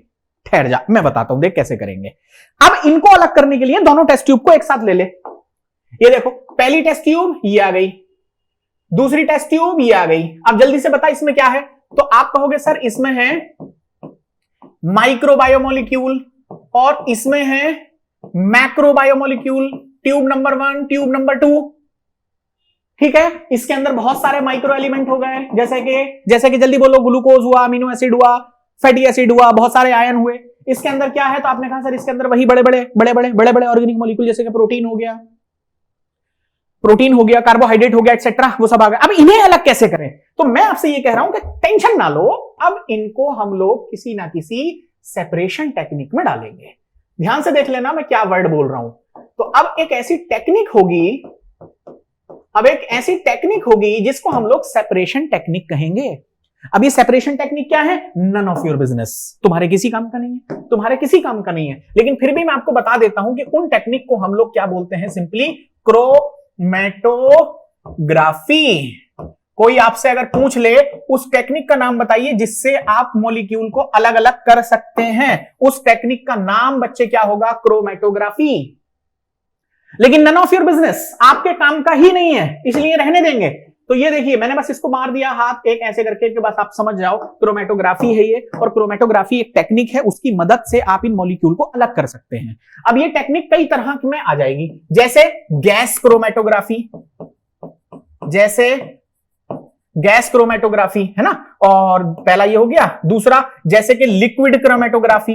ठहर जा, मैं बताता हूं, देख कैसे करेंगे। अब इनको अलग करने के लिए दोनों टेस्ट ट्यूब को एक साथ ले ले। ये देखो, पहली टेस्ट ट्यूब ये आ गई, दूसरी टेस्ट ट्यूब ये आ गई। अब जल्दी से बता इसमें क्या है? तो आप कहोगे सर इसमें है माइक्रो बायोमोलिक्यूल और इसमें है macro biomolecule. Tube number 1, tube number 2, ठीक है। इसके अंदर बहुत सारे माइक्रो एलिमेंट हो गए, जैसे कि जल्दी बोलो, ग्लूकोज हुआ, अमीनो एसिड हुआ, फैटी एसिड हुआ, बहुत सारे आयन हुए। इसके अंदर क्या है, तो आपने कहा सर इसके अंदर वही बड़े बड़े ऑर्गेनिक मॉलिक्यूल, जैसे कि प्रोटीन हो गया, कार्बोहाइड्रेट हो गया, एक्सेट्रा, वो सब आ गया। अब इन्हें अलग कैसे करें? तो मैं आपसे ये कह रहा हूं कि टेंशन ना लो, अब इनको हम लोग किसी ना किसी सेपरेशन टेक्निक में डालेंगे। ध्यान से देख लेना मैं क्या वर्ड बोल रहा हूं। तो अब एक ऐसी टेक्निक होगी जिसको हम लोग सेपरेशन टेक्निक कहेंगे। अब ये सेपरेशन टेक्निक क्या है? नन ऑफ योर बिजनेस, तुम्हारे किसी काम का नहीं है, लेकिन फिर भी मैं आपको बता देता हूं कि उन टेक्निक को हम लोग क्या बोलते हैं, सिंपली क्रोमैटोग्राफी। कोई आपसे अगर पूछ ले उस टेक्निक का नाम बताइए जिससे आप मॉलिक्यूल को अलग अलग कर सकते हैं, उस टेक्निक का नाम बच्चे क्या होगा? क्रोमैटोग्राफी। लेकिन नन ऑफ योर बिजनेस, आपके काम का ही नहीं है, इसलिए रहने देंगे। तो ये देखिए, मैंने बस इसको मार दिया हाथ एक ऐसे करके कि बस आप समझ जाओ क्रोमैटोग्राफी है ये। और क्रोमैटोग्राफी एक टेक्निक है, उसकी मदद से आप इन मॉलिक्यूल को अलग कर सकते हैं। अब ये टेक्निक कई तरह में आ जाएगी, जैसे गैस क्रोमैटोग्राफी, है ना, और पहला ये हो गया। दूसरा जैसे कि लिक्विड क्रोमैटोग्राफी,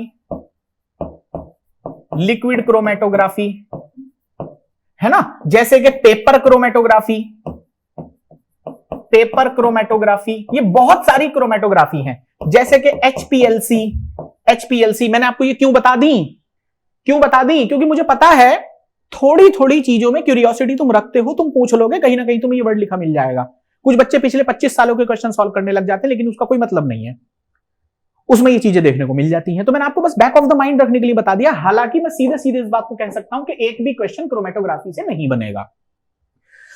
है ना, जैसे कि पेपर क्रोमैटोग्राफी, ये बहुत सारी क्रोमैटोग्राफी हैं। जैसे कि एचपीएलसी, मैंने आपको ये क्यों बता दी? क्योंकि मुझे पता है थोड़ी थोड़ी चीजों में क्यूरियोसिटी तुम रखते हो, तुम पूछ लोगे, कहीं ना कहीं तुम्हें ये वर्ड लिखा मिल जाएगा। कुछ बच्चे पिछले 25 सालों के क्वेश्चन सॉल्व करने लग जाते हैं, लेकिन उसका कोई मतलब नहीं है, उसमें ये चीजें देखने को मिल जाती हैं। तो मैंने आपको बस बैक ऑफ द माइंड रखने के लिए बता दिया। हालांकि मैं सीधे इस बात को कह सकता हूं कि एक भी क्वेश्चन क्रोमैटोग्राफी से नहीं बनेगा।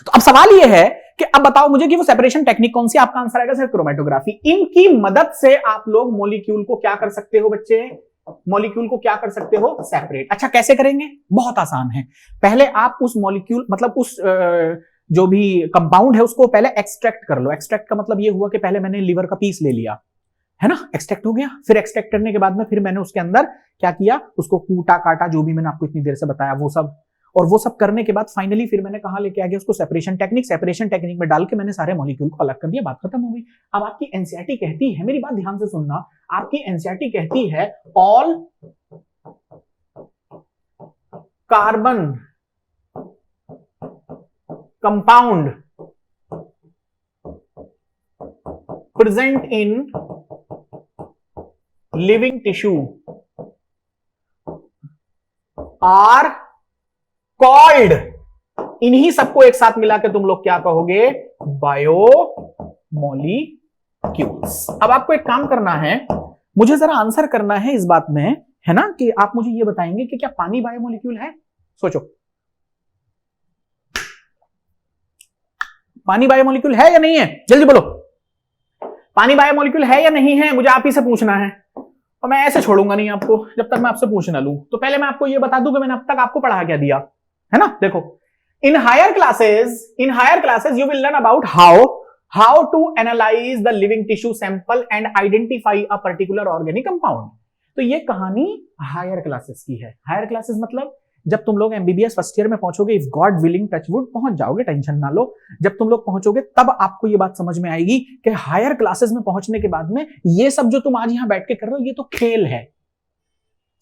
तो अब सवाल यह है कि अब बताओ मुझे कि वो सेपरेशन टेक्निक कौन सी? आपका आंसर आएगा सर क्रोमैटोग्राफी। इनकी मदद से आप लोग मॉलिक्यूल को क्या कर सकते हो बच्चे? सेपरेट। अच्छा, कैसे करेंगे? बहुत आसान है। पहले आप उस मॉलिक्यूल, मतलब उस जो भी कंपाउंड है, उसको पहले एक्सट्रैक्ट कर लो। एक्सट्रैक्ट का मतलब ये हुआ कि पहले मैंने लीवर का पीस ले लिया, है ना, एक्सट्रैक्ट हो गया। फिर एक्सट्रैक्ट करने के बाद में फिर मैंने उसके अंदर क्या किया? उसको कूटा काटा, जो भी मैंने आपको इतनी देर से बताया वो सब। और वो सब करने के बाद फाइनली फिर मैंने कहां लेके आ गया उसको? सेपरेशन टेक्निक में डाल के मैंने सारे मॉलिक्यूल को अलग कर दिया, बात खत्म हो गई। अब आपकी एनसीईआरटी कहती है, मेरी बात ध्यान से सुनना, आपकी एनसीईआरटी कहती है all carbon compound present in living tissue are called, इन्हीं सबको एक साथ मिला के तुम लोग क्या कहोगे? बायोमोलिक्यूल्स। अब आपको एक काम करना है, मुझे जरा आंसर करना है इस बात में, है ना, कि आप मुझे ये बताएंगे कि क्या पानी बायोमोलिक्यूल है? सोचो, पानी बायोमोलिक्यूल है या नहीं है? जल्दी बोलो, पानी बायोमोलिक्यूल है या नहीं है? मुझे आप ही से पूछना है, और मैं ऐसे छोड़ूंगा नहीं आपको जब तक मैं आपसे पूछ ना लूं। तो पहले मैं आपको ये बता दूं कि मैंने अब तक आपको पढ़ा क्या दिया, है ना। देखो, in higher classes you will learn about how to analyse the living tissue sample and identify a particular organic compound. तो ये कहानी हायर क्लासेस की है। हायर क्लासेस मतलब जब तुम लोग एमबीबीएस फर्स्ट ईयर में पहुंचोगे, इफ गॉड विलिंग, टचवुड, पहुंच जाओगे, टेंशन ना लो। जब तुम लोग पहुंचोगे तब आपको ये बात समझ में आएगी कि हायर क्लासेस में पहुंचने के बाद में ये सब जो तुम आज यहां बैठ के कर रहे हो, ये तो खेल है।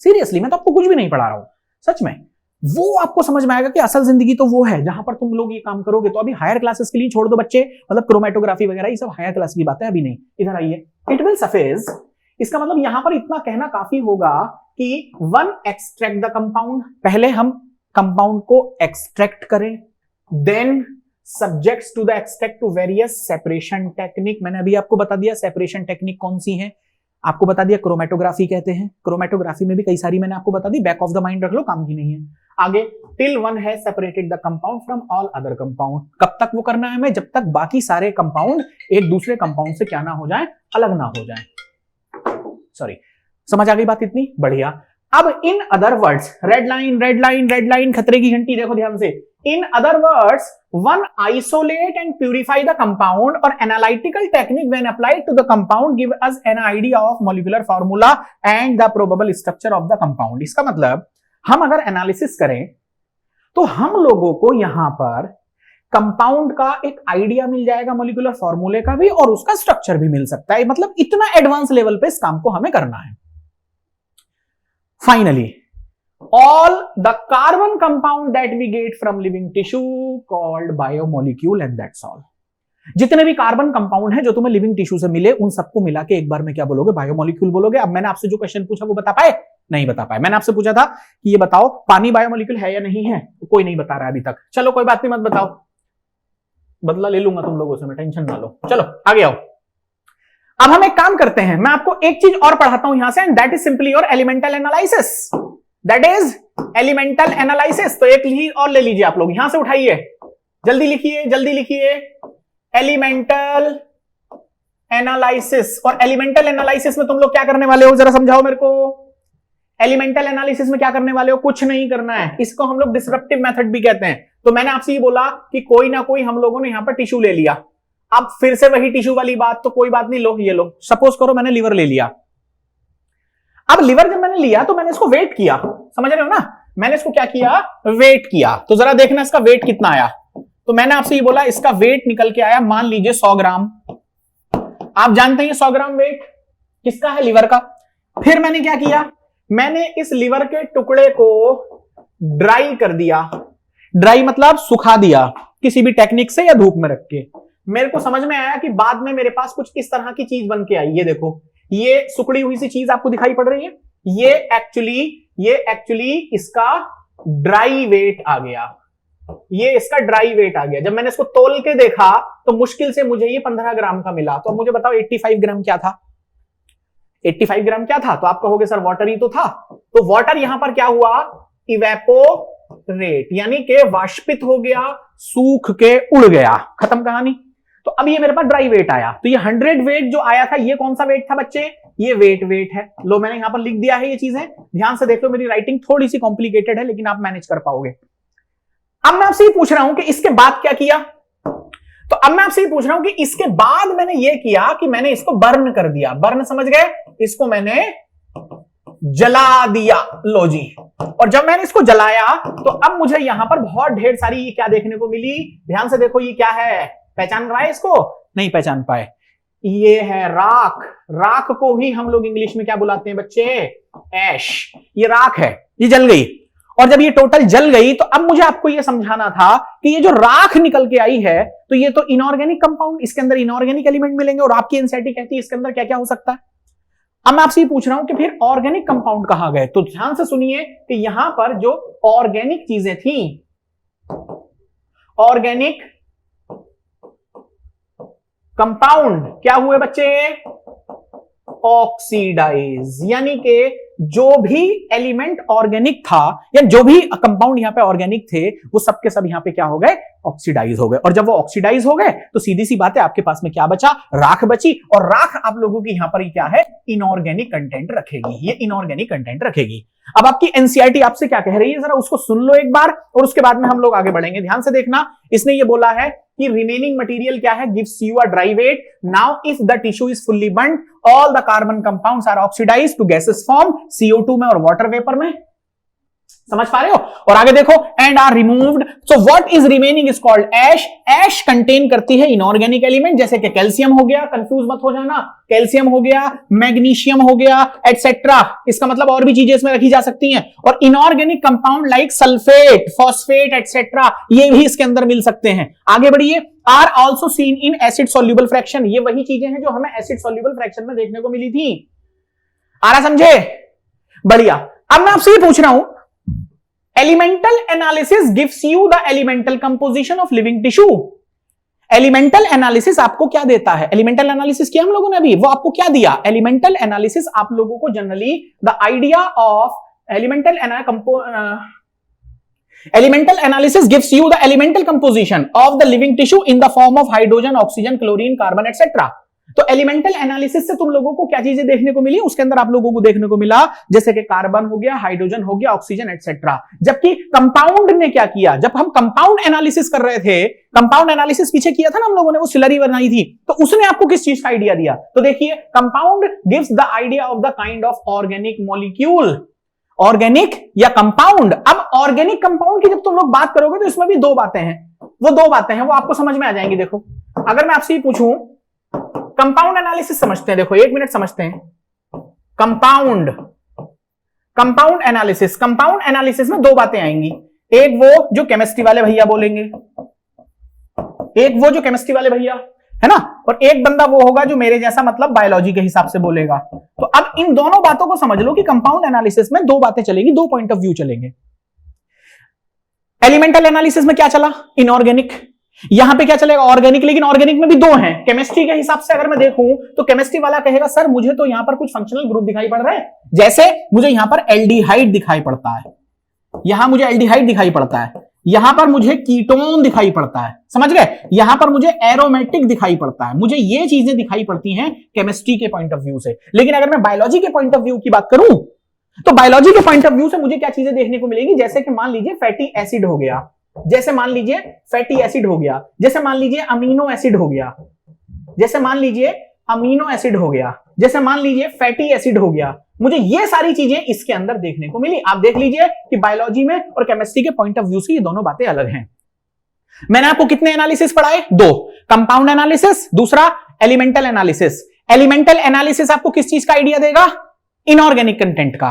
सीरियसली, मैं तो आपको कुछ भी नहीं पढ़ा रहा हूं, सच में। वो आपको समझ में आएगा कि असल जिंदगी तो वो है जहां पर तुम लोग ये काम करोगे। तो अभी हायर क्लासेस के लिए छोड़ दो बच्चे, मतलब क्रोमैटोग्राफी वगैरह ये सब हायर क्लास की बातें अभी नहीं। इधर आइए, इट विल सफिज, इसका मतलब यहां पर इतना कहना काफी होगा कि वन एक्सट्रैक्ट द कंपाउंड, पहले हम कंपाउंड को एक्सट्रैक्ट करें, then subjects to the extract to various separation technique. मैंने अभी आपको बता दिया सेपरेशन टेक्निक कौन सी है, आपको बता दिया क्रोमैटोग्राफी कहते हैं। क्रोमैटोग्राफी में भी कई सारी मैंने आपको बता दी, बैक ऑफ द माइंड रख लो, काम की नहीं है। आगे, टिल वन है separated the compound from all other compound. कब तक वो करना है हमें? जब तक बाकी सारे कंपाउंड एक दूसरे कंपाउंड से क्या ना हो जाए, अलग ना हो जाए। सॉरी, समझ आ गई बात इतनी? बढ़िया। अब in other words, red line, खतरे की घंटी, देखो ध्यान से, In other words, one isolate and purify the compound or analytical technique when applied to the compound give us an idea of molecular formula and the probable structure of the compound. इसका मतलब हम अगर analysis करें तो हम लोगों को यहां पर कंपाउंड का एक आइडिया मिल जाएगा, मॉलिक्यूलर फॉर्मूले का भी, और उसका स्ट्रक्चर भी मिल सकता है। मतलब इतना एडवांस लेवल पे इस काम को हमें करना है। Finally all the carbon compound that we get from living tissue called biomolecule and that's all. जितने भी कार्बन कंपाउंड है जो तुम्हें लिविंग टिश्यू से मिले उन सबको मिला के एक बार में क्या बोलोगे? बायोमोलिक्यूल बोलोगे। अब मैंने आपसे जो क्वेश्चन पूछा वो बता पाए? नहीं बता पाए। मैंने आपसे पूछा था कि ये बताओ पानी बायोमोलिक्यूल है या नहीं है, कोई नहीं बता रहा है अभी तक। चलो कोई बात नहीं, मत बताओ, बदला ले लूंगा तुम लोगों से मैं, टेंशन ना लो। चलो आगे आओ। अब हम एक काम करते हैं, मैं आपको एक चीज और पढ़ाता हूं यहां से, and that is simply your elemental analysis. That is elemental analysis. तो एक चीज और ले लीजिए आप लोग, यहां से उठाइए, जल्दी लिखिए, जल्दी लिखिए, एलिमेंटल एनालिसिस। और एलिमेंटल एनालिसिस में तुम लोग क्या करने वाले हो, जरा समझाओ मेरे को। एलिमेंटल एनालिसिस में क्या करने वाले हो? कुछ नहीं करना है। इसको हम लोग डिस्रप्टिव मेथड भी कहते हैं। तो मैंने आपसे ये बोला कि कोई ना कोई हम लोगों ने यहां पर टिश्यू ले लिया। अब फिर से वही टिश्यू वाली बात, तो कोई बात नहीं, लो ये लो। सपोज करो मैंने लिवर ले लिया। अब लिवर जब मैंने लिया तो मैंने इसको वेट किया, समझ रहे हो ना? मैंने इसको क्या किया? वेट किया। तो जरा देखना इसका वेट कितना आया। तो मैंने आपसे ये बोला इसका वेट निकल के आया, मान लीजिए 100 ग्राम। आप जानते हैं 100 ग्राम वेट किसका है? लिवर का। फिर मैंने क्या किया? मैंने इस लिवर के टुकड़े को ड्राई कर दिया। ड्राई मतलब सुखा दिया किसी भी टेक्निक से या धूप में रख के। मेरे को समझ में आया कि बाद में मेरे पास कुछ इस तरह की चीज बन के आई। ये देखो, ये सुखड़ी हुई सी चीज आपको दिखाई पड़ रही है। ये एक्चुअली इसका ड्राई वेट आ गया। ये इसका ड्राई वेट आ गया। जब मैंने इसको तोल के देखा तो मुश्किल से मुझे ये 15 ग्राम का मिला। तो अब मुझे बताओ 85 ग्राम क्या था? 85 ग्राम क्या था? तो आप कहोगे सर वाटर ही तो था। तो वाटर यहां पर क्या हुआ? इवेपोरेट, यानी कि वाष्पित हो गया, सूख के उड़ गया, खत्म कहानी। तो अब ये मेरे पास ड्राई वेट आया। तो ये 100 वेट जो आया था, ये कौन सा वेट था बच्चे? ये वेट है। लो मैंने यहां पर लिख दिया है ये चीजें, ध्यान से देख लो। मेरी राइटिंग थोड़ी सी कॉम्प्लिकेटेड है लेकिन आप मैनेज कर पाओगे। अब मैं आपसे ये पूछ रहा हूं कि इसके बाद क्या किया? तो अब मैं आपसे ये पूछ रहा हूं कि इसके बाद मैंने ये किया कि मैंने इसको बर्न कर दिया। बर्न समझ गए? इसको मैंने जला दिया। लो जी। और जब मैंने इसको जलाया तो अब मुझे यहां पर बहुत ढेर सारी ये क्या देखने को मिली? ध्यान से देखो, ये क्या है? पहचान पाए इसको? नहीं पहचान पाए। ये है राख। राख को ही हम लोग इंग्लिश में क्या बुलाते हैं बच्चे? ऐश। ये राख है, ये जल गई। और जब ये टोटल जल गई तो अब मुझे आपको ये समझाना था कि ये जो राख निकल के आई है तो ये तो इनऑर्गेनिक कंपाउंड, इसके अंदर इनऑर्गेनिक एलिमेंट मिलेंगे। और आपकी एनसीईआरटी कहती है इसके अंदर क्या क्या हो सकता है। अब मैं आपसे ये पूछ रहा हूं कि फिर ऑर्गेनिक कंपाउंड कहां गए? तो ध्यान से सुनिए कि यहां पर जो ऑर्गेनिक चीजें थी, ऑर्गेनिक कंपाउंड क्या हुए बच्चे? ऑक्सीडाइज। यानी कि जो भी एलिमेंट ऑर्गेनिक था या जो भी कंपाउंड यहां पे ऑर्गेनिक थे वो सब के सब यहां पे क्या हो गए? ऑक्सीडाइज हो गए। और जब वो ऑक्सीडाइज हो गए तो सीधी सी बात है, आपके पास में क्या बचा? राख बची। और राख आप लोगों की यहां पर क्या है? इनऑर्गेनिक कंटेंट रखेगी। ये इनऑर्गेनिक कंटेंट रखेगी। अब आपकी एनसीईआरटी आपसे क्या कह रही है, जरा उसको सुन लो एक बार, और उसके बाद में हम लोग आगे बढ़ेंगे। ध्यान से देखना, इसने ये बोला है कि रिमेनिंग मटेरियल क्या है? Gives you a dry weight. Now if the tissue is fully burned, all the carbon compounds are oxidised to gases form, CO2 में और वाटर वेपर में। समझ पा रहे हो? और आगे देखो, and are removed. So what is remaining is called ash. Ash contain करती है इनऑर्गेनिक एलिमेंट, जैसे कि कैल्शियम हो गया, कंफ्यूज मत हो जाना, कैल्शियम हो गया, मैग्नीशियम हो गया, एटसेट्रा। इसका मतलब और भी चीजें इसमें रखी जा सकती हैं। और inorganic compound like sulphate, phosphate, etcetera, ये भी इसके अंदर मिल सकते हैं। आगे बढ़िए। Are also seen in acid soluble fraction. ये वही चीजें हैं जो हमें एसिड सोल्यूबल फ्रैक्शन में देखने को मिली थी। आ रहा समझे? बढ़िया। अब मैं आपसे ये पूछ रहा हूं, elemental analysis gives you the elemental composition of living tissue. Elemental analysis आपको क्या देता है? एलिमेंटल एनालिसिस किया हम लोगों ने अभी, वो आपको क्या दिया? एलिमेंटल एनालिसिस आप लोगों को generally the idea of elemental analysis gives you the elemental composition of the living tissue in the form of hydrogen, oxygen, chlorine, carbon etcetera. तो एलिमेंटल एनालिसिस से तुम लोगों को क्या चीजें देखने को मिली, उसके अंदर आप लोगों को देखने को मिला जैसे कि कार्बन हो गया, हाइड्रोजन हो गया, ऑक्सीजन एटसेट्रा। जबकि कंपाउंड ने क्या किया, जब हम कंपाउंड एनालिसिस कर रहे थे, कंपाउंड एनालिसिस पीछे किया था ना हम लोगों ने, वो स्लरी बनाई थी, तो उसने आपको किस चीज का आइडिया दिया? तो देखिए, compound gives the idea of the kind of organic molecule, organic या कंपाउंड। अब ऑर्गेनिक कंपाउंड की जब तुम लोग बात करोगे तो इसमें भी दो बातें हैं, वो आपको समझ में आ जाएंगी। देखो, अगर मैं आपसे पूछूं कंपाउंड एनालिसिस समझते हैं, देखो 1 मिनट समझते हैं। कंपाउंड एनालिसिस में दो बातें आएंगी, एक वो जो केमिस्ट्री वाले भैया बोलेंगे, है ना, और एक बंदा वो होगा जो मेरे जैसा मतलब बायोलॉजी के हिसाब से बोलेगा। तो अब इन दोनों बातों को समझ लो कि कंपाउंड एनालिसिस में दो बातें चलेगी, दो पॉइंट ऑफ व्यू चलेंगे। एलिमेंटल एनालिसिस में क्या चला? इनऑर्गेनिक। यहां पे क्या चलेगा? ऑर्गेनिक। लेकिन ऑर्गेनिक में भी दो हैं। केमिस्ट्री के हिसाब से अगर मैं देखूं तो केमिस्ट्री वाला कहेगा सर मुझे तो यहां पर कुछ फंक्शनल ग्रुप दिखाई पड़ रहे हैं, जैसे मुझे यहां पर एल्डिहाइड दिखाई पड़ता है, यहां मुझे एल्डिहाइड दिखाई पड़ता है, यहां पर मुझे कीटोन दिखाई पड़ता है, समझ गए, यहां पर मुझे एरोमेटिक दिखाई पड़ता है, मुझे ये चीजें दिखाई पड़ती हैं केमिस्ट्री के पॉइंट ऑफ व्यू से। लेकिन अगर मैं बायोलॉजी के पॉइंट ऑफ व्यू की बात करूं तो बायोलॉजी के पॉइंट ऑफ व्यू से मुझे क्या चीजें देखने को मिलेगी, जैसे कि मान लीजिए फैटी एसिड हो गया, जैसे मान लीजिए फैटी एसिड हो गया, जैसे मान लीजिए अमीनो एसिड हो गया, जैसे मान लीजिए अमीनो एसिड हो गया, जैसे मान लीजिए फैटी एसिड हो गया, मुझे ये सारी चीजें इसके अंदर देखने को मिली। आप देख लीजिए कि बायोलॉजी में और केमिस्ट्री के पॉइंट ऑफ व्यू से ये दोनों बातें अलग हैं। मैंने आपको कितने एनालिसिस पढ़ाए? दो, कंपाउंड एनालिसिस, दूसरा एलिमेंटल एनालिसिस। एलिमेंटल एनालिसिस आपको किस चीज का आइडिया देगा? इनऑर्गेनिक कंटेंट का।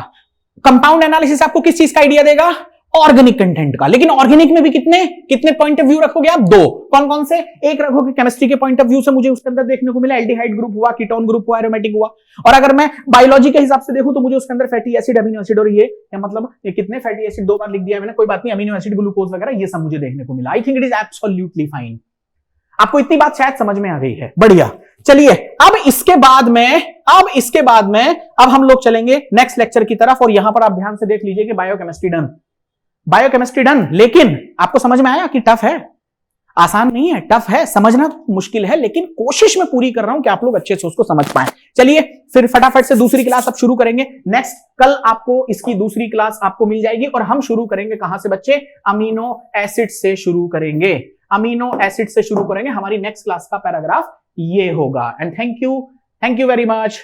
कंपाउंड एनालिसिस आपको किस चीज का आइडिया देगा? ऑर्गेनिक कंटेंट का। लेकिन ऑर्गेनिक में भी कितने पॉइंट ऑफ व्यू रखोगे आप? दो। कौन कौन से? एक रखोगे केमिस्ट्री के पॉइंट ऑफ व्यू से मुझे उसके अंदर देखने को मिला एल्डिहाइड ग्रुप हुआ, कीटोन ग्रुप हुआ, एरोमेटिक हुआ। और अगर मैं बायोलॉजी के हिसाब से देखूं तो मुझे उसके अंदर फैटी एसिड, अमीनो एसिड, और ये मतलब ये कितने फैटी एसिड, दो बार लिख दिया मैंने, कोई बात नहीं, अमीनो एसिड, ग्लूकोज वगैरह, ये सब मुझे देखने को मिला। I think it is absolutely fine. आपको इतनी बात शायद समझ में आ गई है, बढ़िया। चलिए अब इसके बाद में अब हम लोग चलेंगे नेक्स्ट लेक्चर की तरफ, और यहां पर आप ध्यान से देख लीजिए कि बायोकेमिस्ट्री डन। लेकिन आपको समझ में आया कि टफ है, आसान नहीं है, टफ है, समझना तो मुश्किल है, लेकिन कोशिश में पूरी कर रहा हूं कि आप लोग अच्छे से उसको समझ पाए। चलिए फिर फटाफट से दूसरी क्लास अब शुरू करेंगे। नेक्स्ट कल आपको इसकी दूसरी क्लास आपको मिल जाएगी, और हम शुरू करेंगे कहां से बच्चे? अमीनो एसिड से शुरू करेंगे, हमारी नेक्स्ट क्लास का पैराग्राफ ये होगा। And thank you very much.